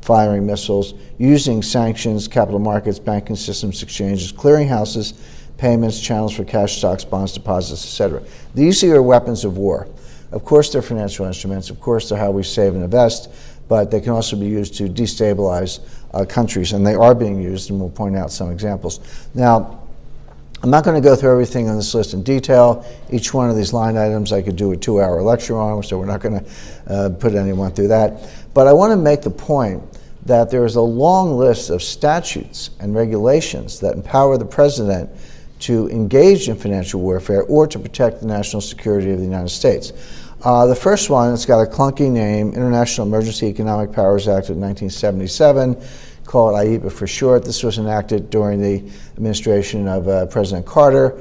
firing missiles, using sanctions, capital markets, banking systems, exchanges, clearinghouses, payments, channels for cash, stocks, bonds, deposits, etc. These are weapons of war. Of course, they're financial instruments. Of course, they're how we save and invest, but they can also be used to destabilize countries, and they are being used, and we'll point out some examples. Now, I'm not going to go through everything on this list in detail. Each one of these line items I could do a 2-hour lecture on, so we're not going to put anyone through that. But I want to make the point that there is a long list of statutes and regulations that empower the president to engage in financial warfare or to protect the national security of the United States. The first one, it's got a clunky name, International Emergency Economic Powers Act of 1977, call it IEPA for short. This was enacted during the administration of President Carter.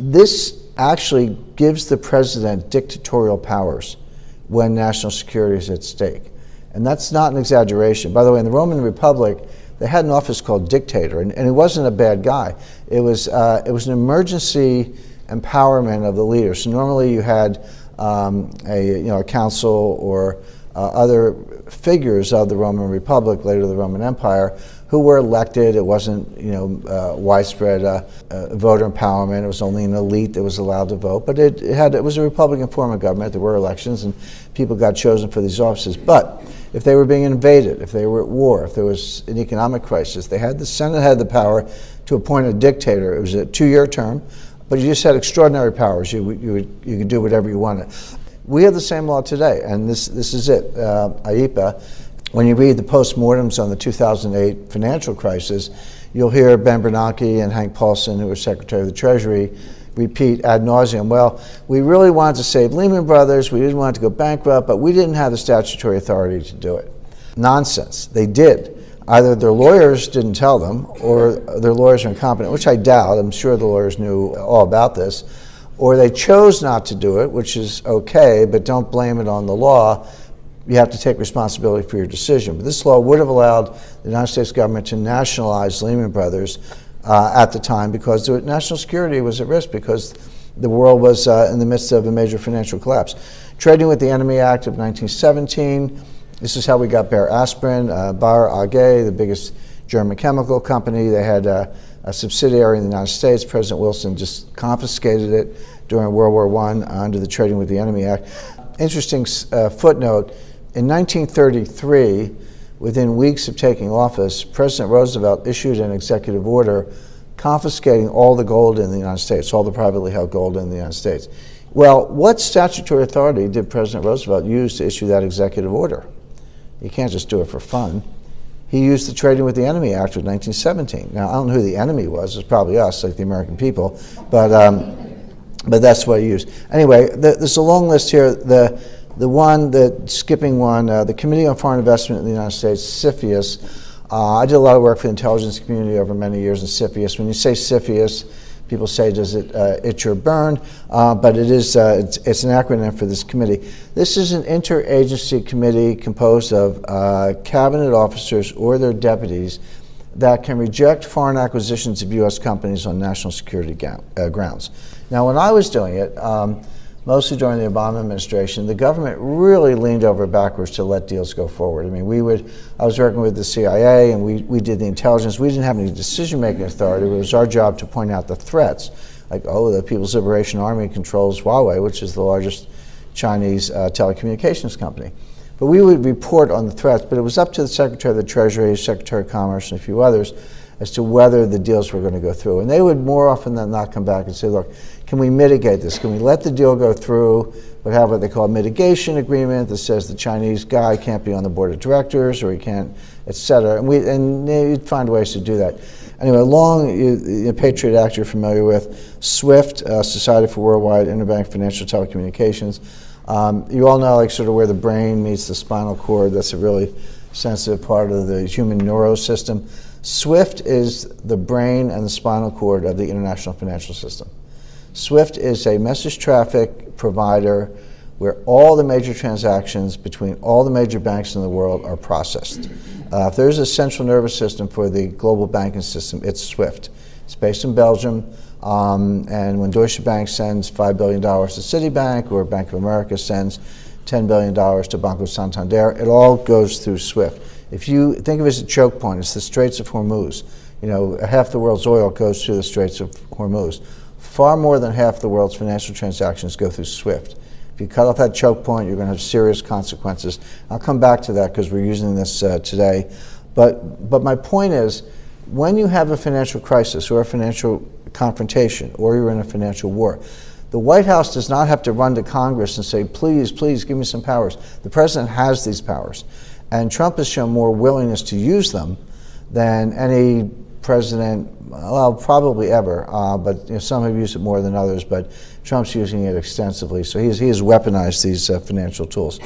This actually gives the president dictatorial powers when national security is at stake. And that's not an exaggeration. By the way, in the Roman Republic, they had an office called dictator, and he wasn't a bad guy. It was an emergency empowerment of the leader. So normally you had a council or other figures of the Roman Republic, later the Roman Empire, who were elected. It wasn't widespread voter empowerment. It was only an elite that was allowed to vote. But it was a Republican form of government. There were elections, and people got chosen for these offices. But if they were being invaded, if they were at war, if there was an economic crisis, the Senate had the power to appoint a dictator. It was a 2-year term, but you just had extraordinary powers. You could do whatever you wanted. We have the same law today, and this is it, IEPA. When you read the postmortems on the 2008 financial crisis, you'll hear Ben Bernanke and Hank Paulson, who was Secretary of the Treasury, repeat ad nauseum, well, we really wanted to save Lehman Brothers, we didn't want it to go bankrupt, but we didn't have the statutory authority to do it. Nonsense. They did. Either their lawyers didn't tell them, or their lawyers are incompetent, which I doubt. I'm sure the lawyers knew all about this. Or they chose not to do it, which is okay, but don't blame it on the law. You have to take responsibility for your decision. But this law would have allowed the United States government to nationalize Lehman Brothers at the time, because the national security was at risk, because the world was in the midst of a major financial collapse. Trading with the Enemy Act of 1917, this is how we got Bayer Aspirin. Bayer AG, the biggest German chemical company, they had a subsidiary in the United States. President Wilson just confiscated it during World War I under the Trading with the Enemy Act. Interesting footnote, in 1933, within weeks of taking office, President Roosevelt issued an executive order confiscating all the gold in the United States, all the privately held gold in the United States. Well, what statutory authority did President Roosevelt use to issue that executive order? You can't just do it for fun. He used the Trading with the Enemy Act of 1917. Now, I don't know who the enemy was. It's probably us, like the American people, but that's what he used. Anyway, there's a long list here. Skipping one, the Committee on Foreign Investment in the United States, CFIUS. I did a lot of work for the intelligence community over many years in CFIUS. When you say CFIUS, people say, does it itch or burn? But it's an acronym for this committee. This is an interagency committee composed of cabinet officers or their deputies that can reject foreign acquisitions of U.S. companies on national security grounds. Now, when I was doing it, mostly during the Obama administration, the government really leaned over backwards to let deals go forward. I mean, I was working with the CIA, and we did the intelligence. We didn't have any decision-making authority. It was our job to point out the threats. Like, the People's Liberation Army controls Huawei, which is the largest Chinese telecommunications company. But we would report on the threats, but it was up to the Secretary of the Treasury, Secretary of Commerce, and a few others as to whether the deals were going to go through. And they would more often than not come back and say, look, can we mitigate this? Can we let the deal go through, but have what they call a mitigation agreement that says the Chinese guy can't be on the board of directors, or he can't, et cetera. And you'd find ways to do that. Anyway, the Patriot Act you're familiar with, SWIFT, Society for Worldwide Interbank Financial Telecommunications. You all know, like, sort of where the brain meets the spinal cord. That's a really sensitive part of the human neurosystem. SWIFT is the brain and the spinal cord of the international financial system. SWIFT is a message traffic provider where all the major transactions between all the major banks in the world are processed. If there's a central nervous system for the global banking system, it's SWIFT. It's based in Belgium, and when Deutsche Bank sends $5 billion to Citibank, or Bank of America sends $10 billion to Banco Santander, it all goes through SWIFT. If you think of it as a choke point, it's the Straits of Hormuz. You know, half the world's oil goes through the Straits of Hormuz. Far more than half the world's financial transactions go through SWIFT. If you cut off that choke point, you're going to have serious consequences. I'll come back to that because we're using this today. But my point is, when you have a financial crisis or a financial confrontation, or you're in a financial war, the White House does not have to run to Congress and say, please, please give me some powers. The president has these powers. And Trump has shown more willingness to use them than any president, well, probably ever, but some have used it more than others, but Trump's using it extensively. So he has weaponized these financial tools.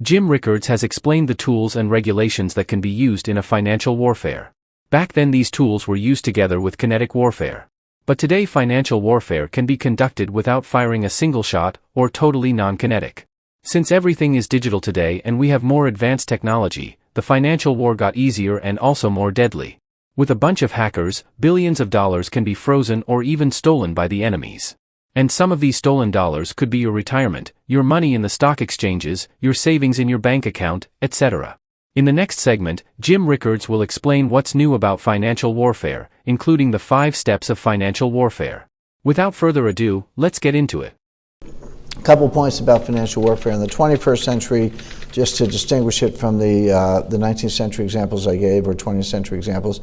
Jim Rickards has explained the tools and regulations that can be used in a financial warfare. Back then these tools were used together with kinetic warfare. But today financial warfare can be conducted without firing a single shot, or totally non-kinetic. Since everything is digital today and we have more advanced technology, the financial war got easier and also more deadly. With a bunch of hackers, billions of dollars can be frozen or even stolen by the enemies. And some of these stolen dollars could be your retirement, your money in the stock exchanges, your savings in your bank account, etc. In the next segment, Jim Rickards will explain what's new about financial warfare, including the 5 steps of financial warfare. Without further ado, let's get into it. A couple points about financial warfare. In the 21st century, just to distinguish it from the 19th century examples I gave, or 20th century examples.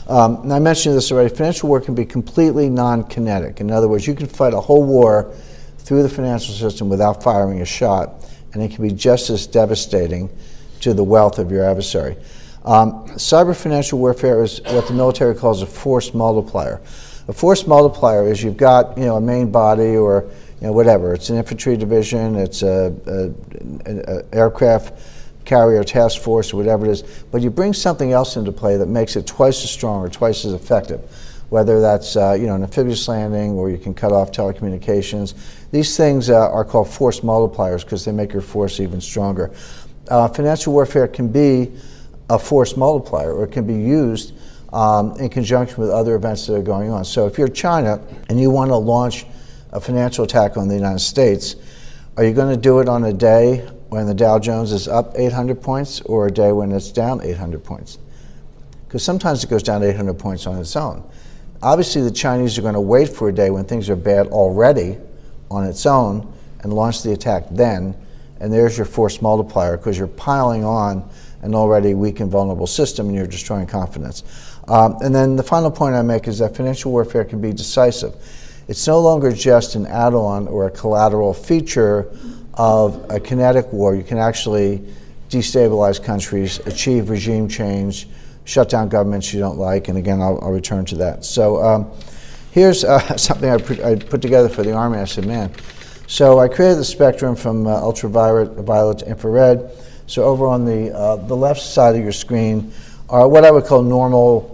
And I mentioned this already, financial war can be completely non-kinetic. In other words, you can fight a whole war through the financial system without firing a shot, and it can be just as devastating to the wealth of your adversary. Cyber financial warfare is what the military calls a force multiplier. A force multiplier is you've got a main body, or whatever. It's an infantry division, it's an aircraft carrier task force, or whatever it is. But you bring something else into play that makes it twice as strong or twice as effective. Whether that's an amphibious landing, or you can cut off telecommunications. These things are called force multipliers because they make your force even stronger. Financial warfare can be a force multiplier, or it can be used in conjunction with other events that are going on. So if you're China and you want to launch a financial attack on the United States, are you going to do it on a day when the Dow Jones is up 800 points, or a day when it's down 800 points? Because sometimes it goes down 800 points on its own. Obviously, the Chinese are going to wait for a day when things are bad already on its own and launch the attack then, and there's your force multiplier, because you're piling on an already weak and vulnerable system and you're destroying confidence. And then the final point I make is that financial warfare can be decisive. It's no longer just an add-on or a collateral feature of a kinetic war. You can actually destabilize countries, achieve regime change, shut down governments you don't like, and again, I'll return to that. So here's something I put together for the Army. I said, man, so I created the spectrum from ultraviolet to infrared. So over on the left side of your screen are what I would call normal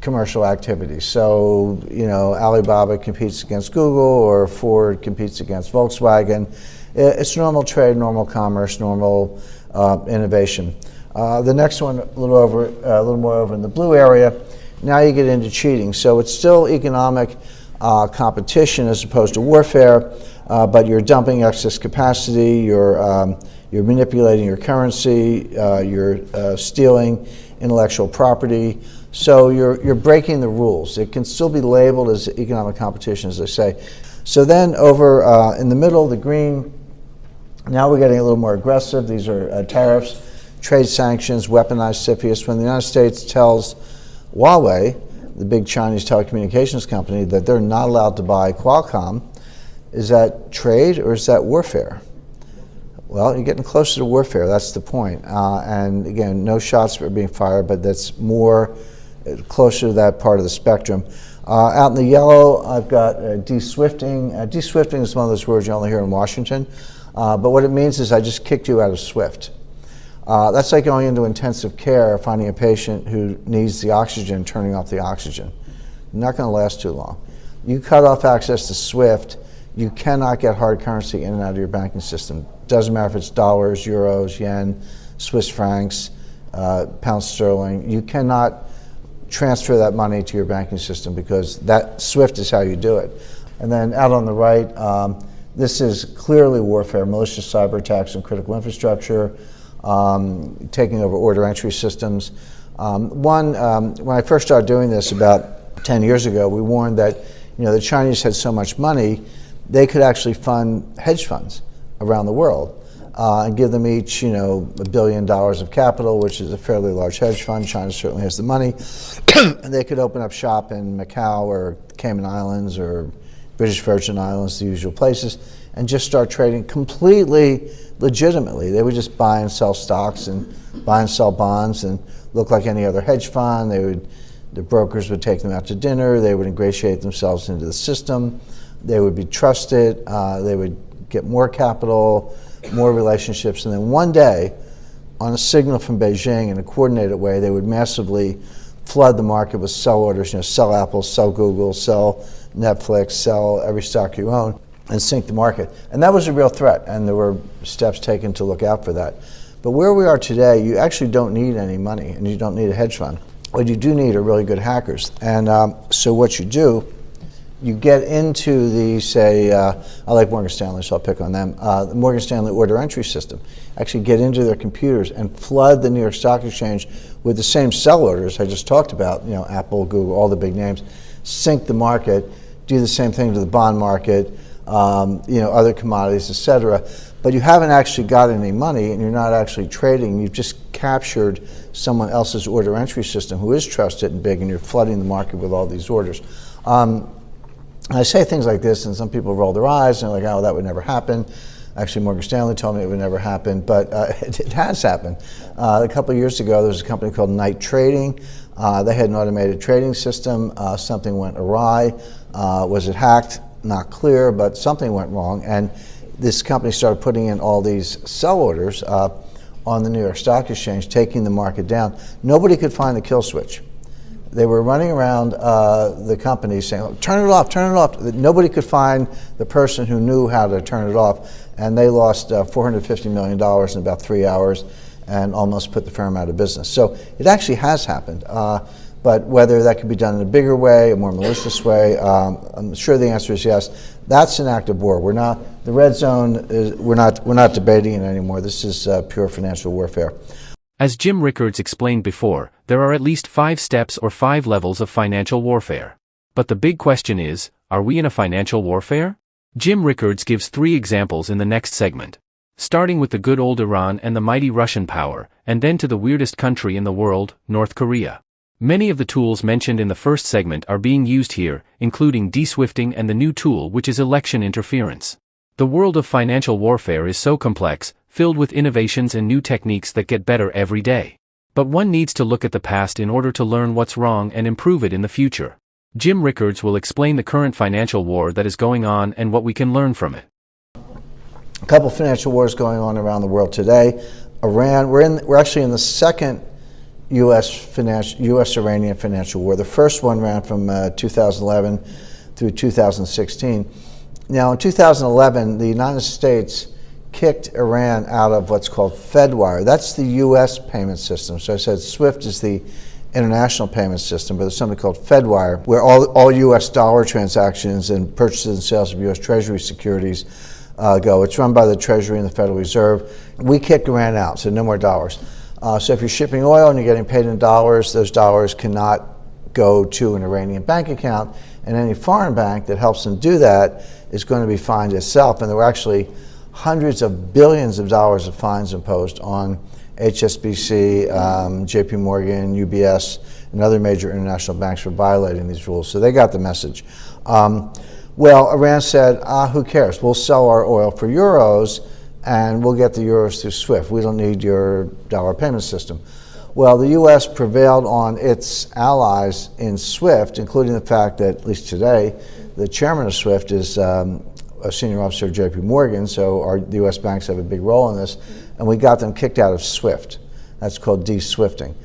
commercial activities. So, Alibaba competes against Google, or Ford competes against Volkswagen. It's normal trade, normal commerce, normal innovation. The next one, a little more over in the blue area. Now you get into cheating. So it's still economic competition as opposed to warfare, but you're dumping excess capacity, you're manipulating your currency, you're stealing intellectual property. So you're breaking the rules. It can still be labeled as economic competition, as I say. So then over in the middle, the green, now we're getting a little more aggressive. These are tariffs, trade sanctions, weaponized CFIUS. When the United States tells Huawei, the big Chinese telecommunications company, that they're not allowed to buy Qualcomm, is that trade or is that warfare? Well, you're getting closer to warfare, that's the point. And again, no shots are being fired, but that's more closer to that part of the spectrum. Out in the yellow, I've got de-swifting. De-swifting is one of those words you only hear in Washington, but what it means is I just kicked you out of SWIFT. That's like going into intensive care, finding a patient who needs the oxygen, turning off the oxygen. Not going to last too long. You cut off access to SWIFT, you cannot get hard currency in and out of your banking system. Doesn't matter if it's dollars, euros, yen, Swiss francs, pound sterling. You cannot transfer that money to your banking system because that SWIFT is how you do it. And then out on the right, this is clearly warfare, malicious cyber attacks on critical infrastructure, taking over order entry systems. When I first started doing this about 10 years ago, we warned that the Chinese had so much money, they could actually fund hedge funds around the world and give them each $1 billion of capital, which is a fairly large hedge fund. China certainly has the money. And they could open up shop in Macau or Cayman Islands or British Virgin Islands, the usual places, and just start trading completely legitimately. They would just buy and sell stocks and buy and sell bonds and look like any other hedge fund. The brokers would take them out to dinner. They would ingratiate themselves into the system. They would be trusted. They would get more capital, more relationships, and then one day, on a signal from Beijing in a coordinated way, they would massively flood the market with sell orders, sell Apple, sell Google, sell Netflix, sell every stock you own, and sink the market. And that was a real threat, and there were steps taken to look out for that. But where we are today, you actually don't need any money, and you don't need a hedge fund. What you do need are really good hackers. And so what you do, you get into the, say, I like Morgan Stanley, so I'll pick on them, the Morgan Stanley order entry system. Actually get into their computers and flood the New York Stock Exchange with the same sell orders I just talked about, Apple, Google, all the big names, sink the market, do the same thing to the bond market, other commodities, et cetera. but you haven't actually got any money and you're not actually trading. You've just captured someone else's order entry system who is trusted and big, and you're flooding the market with all these orders. I say things like this, and some people roll their eyes and they're like, oh, that would never happen. Actually, Morgan Stanley told me it would never happen, but it has happened. A couple of years ago, there was a company called Night Trading. They had an automated trading system. Something went awry. Was it hacked? Not clear, but something went wrong. And this company started putting in all these sell orders on the New York Stock Exchange, taking the market down. Nobody could find the kill switch. They were running around the company saying, oh, turn it off, turn it off. Nobody could find the person who knew how to turn it off. And they lost $450 million in about 3 hours and almost put the firm out of business. So it actually has happened. But whether that could be done in a bigger way, a more malicious way, I'm sure the answer is yes. That's an act of war. We're not, the red zone, we're not debating it anymore. This is pure financial warfare. As Jim Rickards explained before, there are at least 5 steps or 5 levels of financial warfare. But the big question is, are we in a financial warfare? Jim Rickards gives 3 examples in the next segment. Starting with the good old Iran and the mighty Russian power, and then to the weirdest country in the world, North Korea. Many of the tools mentioned in the first segment are being used here, including de-swifting and the new tool which is election interference. The world of financial warfare is so complex, filled with innovations and new techniques that get better every day. But one needs to look at the past in order to learn what's wrong and improve it in the future. Jim Rickards will explain the current financial war that is going on and what we can learn from it. A couple financial wars going on around the world today. Iran, we're actually in the second U.S.-Iranian financial war. The first one ran from 2011 through 2016. Now, in 2011, the United States kicked Iran out of what's called Fedwire. That's the U.S. payment system. So I said SWIFT is the international payment system, but there's something called Fedwire, where all U.S. dollar transactions and purchases and sales of U.S. Treasury securities go. It's run by the Treasury and the Federal Reserve. We kicked Iran out, so no more dollars. So if you're shipping oil and you're getting paid in dollars, those dollars cannot go to an Iranian bank account, and any foreign bank that helps them do that is going to be fined itself. And there were actually hundreds of billions of dollars of fines imposed on HSBC, JP Morgan, UBS, and other major international banks for violating these rules. So they got the message. Well, Iran said, who cares? We'll sell our oil for euros and we'll get the euros through SWIFT. We don't need your dollar payment system. Well, the U.S. prevailed on its allies in SWIFT, including the fact that, at least today, the chairman of SWIFT is a senior officer of JP Morgan, so the U.S. banks have a big role in this, and we got them kicked out of SWIFT. That's called de-swifting.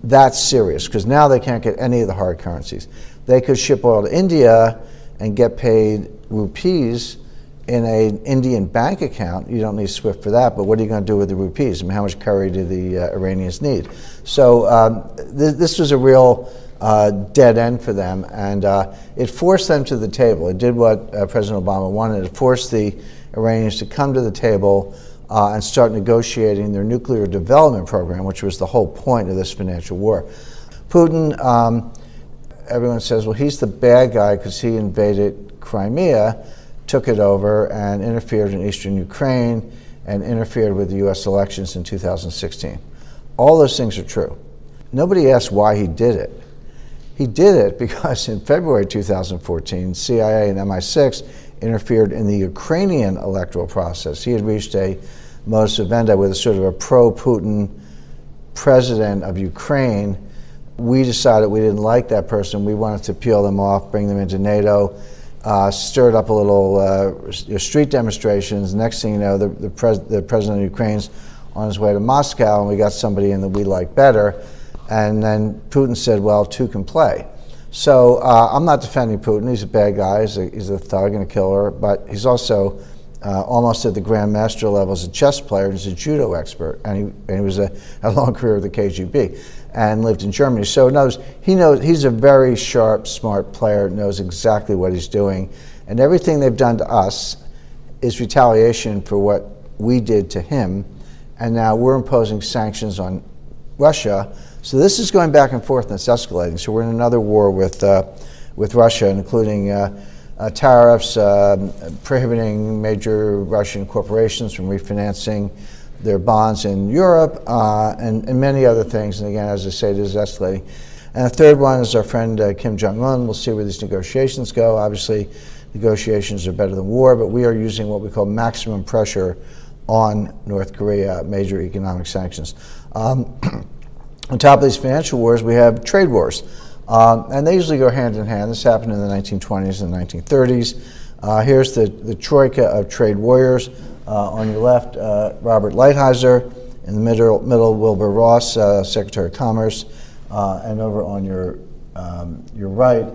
That's serious, because now they can't get any of the hard currencies. They could ship oil to India and get paid rupees in an Indian bank account. You don't need SWIFT for that, but what are you going to do with the rupees? I mean, how much curry do the Iranians need? So this was a real dead end for them, and it forced them to the table. It did what President Obama wanted. It forced the Iranians to come to the table and start negotiating their nuclear development program, which was the whole point of this financial war. Putin, everyone says, well, he's the bad guy because he invaded Crimea, took it over, and interfered in eastern Ukraine, and interfered with the U.S. elections in 2016. All those things are true. Nobody asked why he did it. He did it because in February 2014, CIA and MI6 interfered in the Ukrainian electoral process. He had reached a modus vivendi with a sort of a pro-Putin president of Ukraine. We decided we didn't like that person. We wanted to peel them off, bring them into NATO, stirred up a little street demonstrations. Next thing you know, the president of Ukraine's on his way to Moscow, and we got somebody in that we like better. And then Putin said, well, two can play. So I'm not defending Putin. He's a bad guy. He's a thug and a killer, but he's also almost at the grandmaster level as a chess player. He's a judo expert, and he was a long career with the KGB and lived in Germany. So he knows he's a very sharp, smart player, knows exactly what he's doing. And everything they've done to us is retaliation for what we did to him. And now we're imposing sanctions on Russia. So this is going back and forth, and it's escalating. So we're in another war with Russia, including tariffs, prohibiting major Russian corporations from refinancing their bonds in Europe, and many other things. And again, as I say, it is escalating. And the third one is our friend Kim Jong-un. We'll see where these negotiations go. Obviously, negotiations are better than war, but we are using what we call maximum pressure on North Korea, major economic sanctions. On top of these financial wars, we have trade wars. And they usually go hand in hand. This happened in the 1920s and 1930s. Here's the troika of trade warriors. On your left, Robert Lighthizer. In the middle, Wilbur Ross, Secretary of Commerce. And over on your right,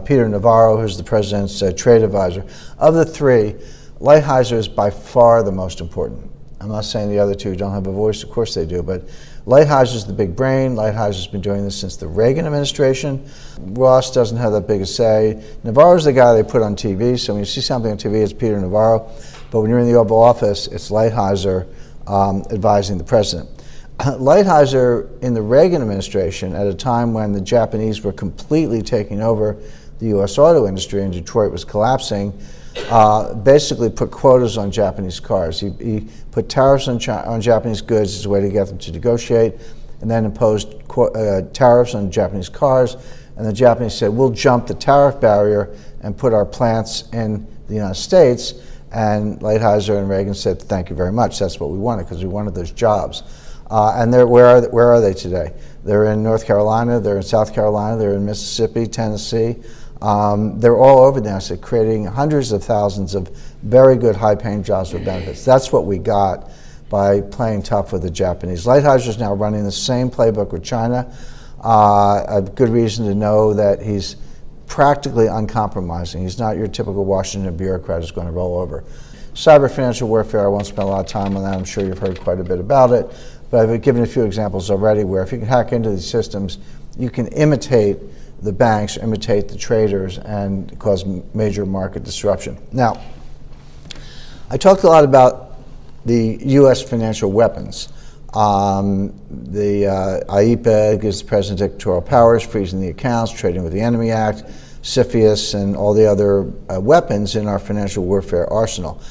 Peter Navarro, who's the president's trade advisor. Of the three, Lighthizer is by far the most important. I'm not saying the other two don't have a voice. Of course they do, but Lighthizer the big brain. Lighthizer's been doing this since the Reagan administration. Ross doesn't have that big a say. Navarro's the guy they put on TV, so when you see something on TV, it's Peter Navarro. But when you're in the Oval Office, it's Lighthizer advising the president. Lighthizer in the Reagan administration, at a time when the Japanese were completely taking over the U.S. auto industry and Detroit was collapsing, basically put quotas on Japanese cars. He put tariffs on Japanese goods as a way to get them to negotiate, and then imposed tariffs on Japanese cars. And the Japanese said, we'll jump the tariff barrier and put our plants in the United States. And Lighthizer and Reagan said, thank you very much. That's what we wanted, because we wanted those jobs. And where are they today? They're in North Carolina, they're in South Carolina, they're in Mississippi, Tennessee. They're all over the United States, creating hundreds of thousands of very good high-paying jobs with benefits. That's what we got by playing tough with the Japanese. Lighthizer is now running the same playbook with China. A good reason to know that he's practically uncompromising. He's not your typical Washington bureaucrat who's going to roll over. Cyber financial warfare, I won't spend a lot of time on that. I'm sure you've heard quite a bit about it. But I've given a few examples already where if you can hack into these systems, you can imitate the banks, imitate the traders, and cause major market disruption. Now, I talked a lot about the U.S. financial weapons. The IEPA gives the president dictatorial powers, freezing the accounts, Trading with the Enemy Act, CFIUS, and all the other weapons in our financial warfare arsenal.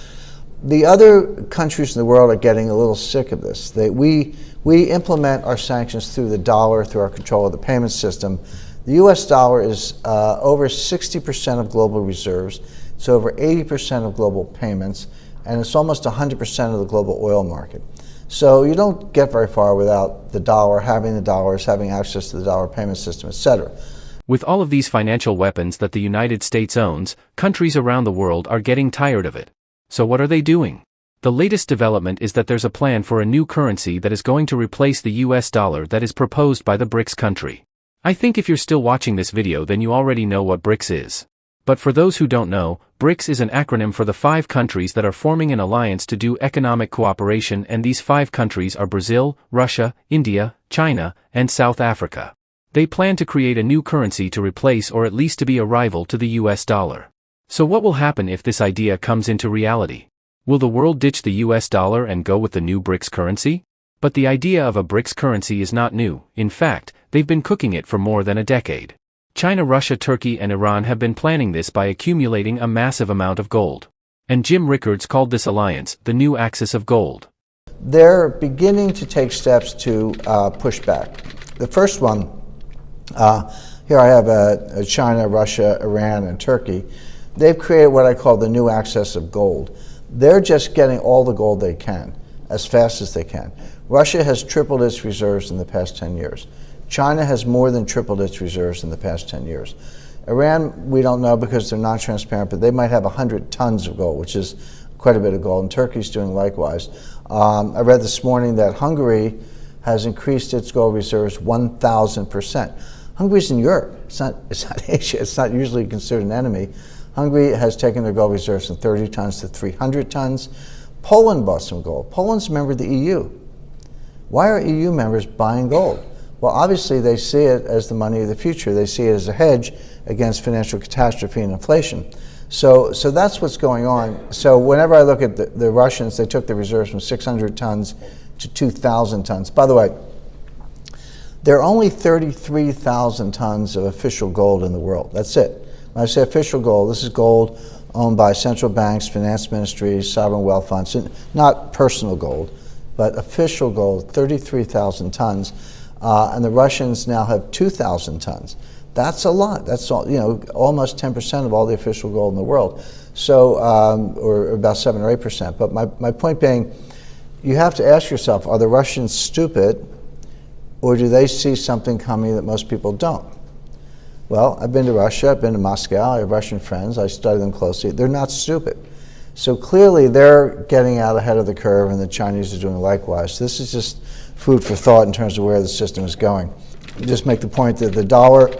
The other countries in the world are getting a little sick of this. We implement our sanctions through the dollar, through our control of the payment system. The U.S. dollar is over 60% of global reserves. It's over 80% of global payments, and it's almost 100% of the global oil market. So you don't get very far without the dollar, having the dollars, having access to the dollar payment system, etc. With all of these financial weapons that the United States owns, countries around the world are getting tired of it. So what are they doing? The latest development is that there's a plan for a new currency that is going to replace the US dollar that is proposed by the BRICS country. I think if you're still watching this video, then you already know what BRICS is. But for those who don't know, BRICS is an acronym for the 5 countries that are forming an alliance to do economic cooperation, and these 5 countries are Brazil, Russia, India, China, and South Africa. They plan to create a new currency to replace or at least to be a rival to the US dollar. So what will happen if this idea comes into reality? Will the world ditch the US dollar and go with the new BRICS currency? But the idea of a BRICS currency is not new. In fact, they've been cooking it for more than a decade. China, Russia, Turkey, and Iran have been planning this by accumulating a massive amount of gold. And Jim Rickards called this alliance the new axis of gold. They're beginning to take steps to push back. The first one, here I have China, Russia, Iran, and Turkey. They've created what I call the new axis of gold. They're just getting all the gold they can, as fast as they can. Russia has tripled its reserves in the past 10 years. China has more than tripled its reserves in the past 10 years. Iran, we don't know because they're non-transparent, but they might have 100 tons of gold, which is quite a bit of gold, and Turkey's doing likewise. I read this morning that Hungary has increased its gold reserves 1,000%. Hungary's in Europe. It's not Asia. It's not usually considered an enemy. Hungary has taken their gold reserves from 30 tons to 300 tons. Poland bought some gold. Poland's a member of the EU. Why are EU members buying gold? Well, obviously they see it as the money of the future. They see it as a hedge against financial catastrophe and inflation. So that's what's going on. So whenever I look at the Russians, they took the reserves from 600 tons to 2,000 tons. By the way, there are only 33,000 tons of official gold in the world. That's it. When I say official gold, this is gold owned by central banks, finance ministries, sovereign wealth funds, not personal gold, but official gold, 33,000 tons. And the Russians now have 2,000 tons. That's a lot. That's all, almost 10% of all the official gold in the world. So, or about 7 or 8%. But my point being, you have to ask yourself, are the Russians stupid, or do they see something coming that most people don't? Well, I've been to Russia, I've been to Moscow, I have Russian friends, I study them closely. They're not stupid. So clearly they're getting out ahead of the curve, and the Chinese are doing likewise. This is just food for thought in terms of where the system is going. Just make the point that the dollar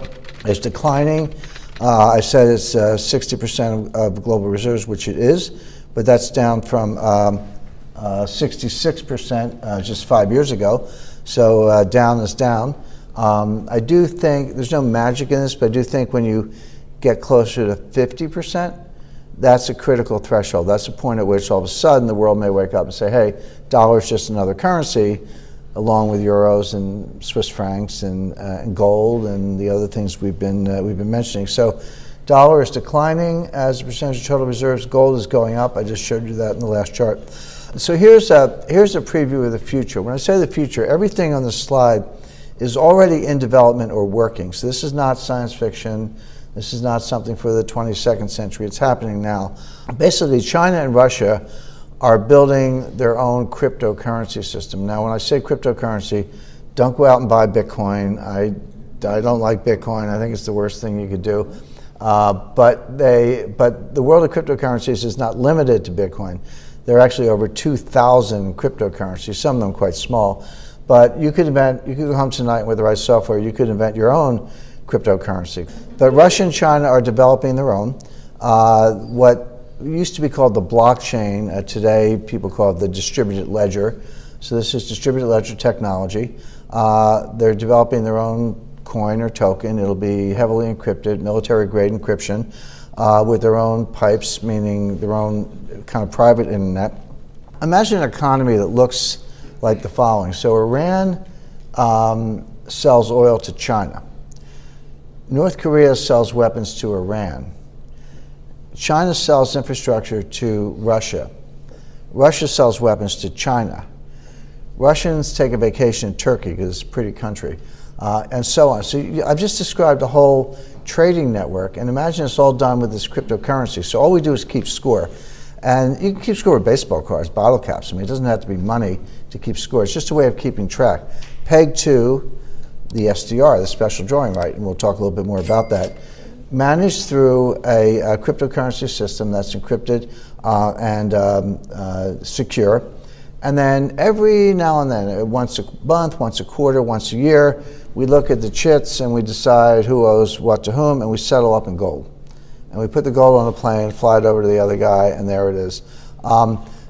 is declining. I said it's 60% of global reserves, which it is, but that's down from 66% just 5 years ago. So down is down. I do think, there's no magic in this, but I do think when you get closer to 50%, that's a critical threshold. That's the point at which all of a sudden the world may wake up and say, hey, dollar's just another currency, along with euros and Swiss francs and gold and the other things we've been mentioning. So dollar is declining as a percentage of total reserves. Gold is going up. I just showed you that in the last chart. So here's a preview of the future. When I say the future, everything on this slide is already in development or working. So this is not science fiction. This is not something for the 22nd century. It's happening now. Basically, China and Russia are building their own cryptocurrency system. Now, when I say cryptocurrency, don't go out and buy Bitcoin. I don't like Bitcoin. I think it's the worst thing you could do. But the world of cryptocurrencies is not limited to Bitcoin. There are actually over 2,000 cryptocurrencies, some of them quite small. But you could go home tonight with the right software, you could invent your own cryptocurrency. But Russia and China are developing their own. What used to be called the blockchain, today people call it the distributed ledger. So this is distributed ledger technology. They're developing their own coin or token. It'll be heavily encrypted, military-grade encryption, with their own pipes, meaning their own kind of private internet. Imagine an economy that looks like the following. So Iran sells oil to China. North Korea sells weapons to Iran. China sells infrastructure to Russia. Russia sells weapons to China. Russians take a vacation in Turkey because it's a pretty country, and so on. So I've just described a whole trading network, and imagine it's all done with this cryptocurrency. So all we do is keep score. And you can keep score with baseball cards, bottle caps. I mean, it doesn't have to be money to keep score. It's just a way of keeping track. Pegged to the SDR, the special drawing right, and we'll talk a little bit more about that. Managed through a cryptocurrency system that's encrypted and secure. And then every now and then, once a month, once a quarter, once a year, we look at the chits and we decide who owes what to whom, and we settle up in gold. And we put the gold on a plane, fly it over to the other guy, and there it is.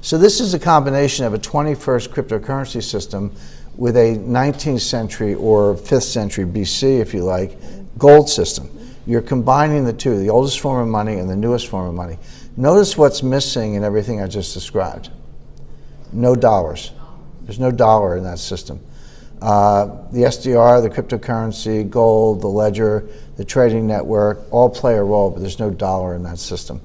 So this is a combination of a 21st cryptocurrency system with a 19th century or 5th century BC, if you like, gold system. You're combining the two, the oldest form of money and the newest form of money. Notice what's missing in everything I just described. No dollars. There's no dollar in that system. The SDR, the cryptocurrency, gold, the ledger, the trading network, all play a role, but there's no dollar in that system.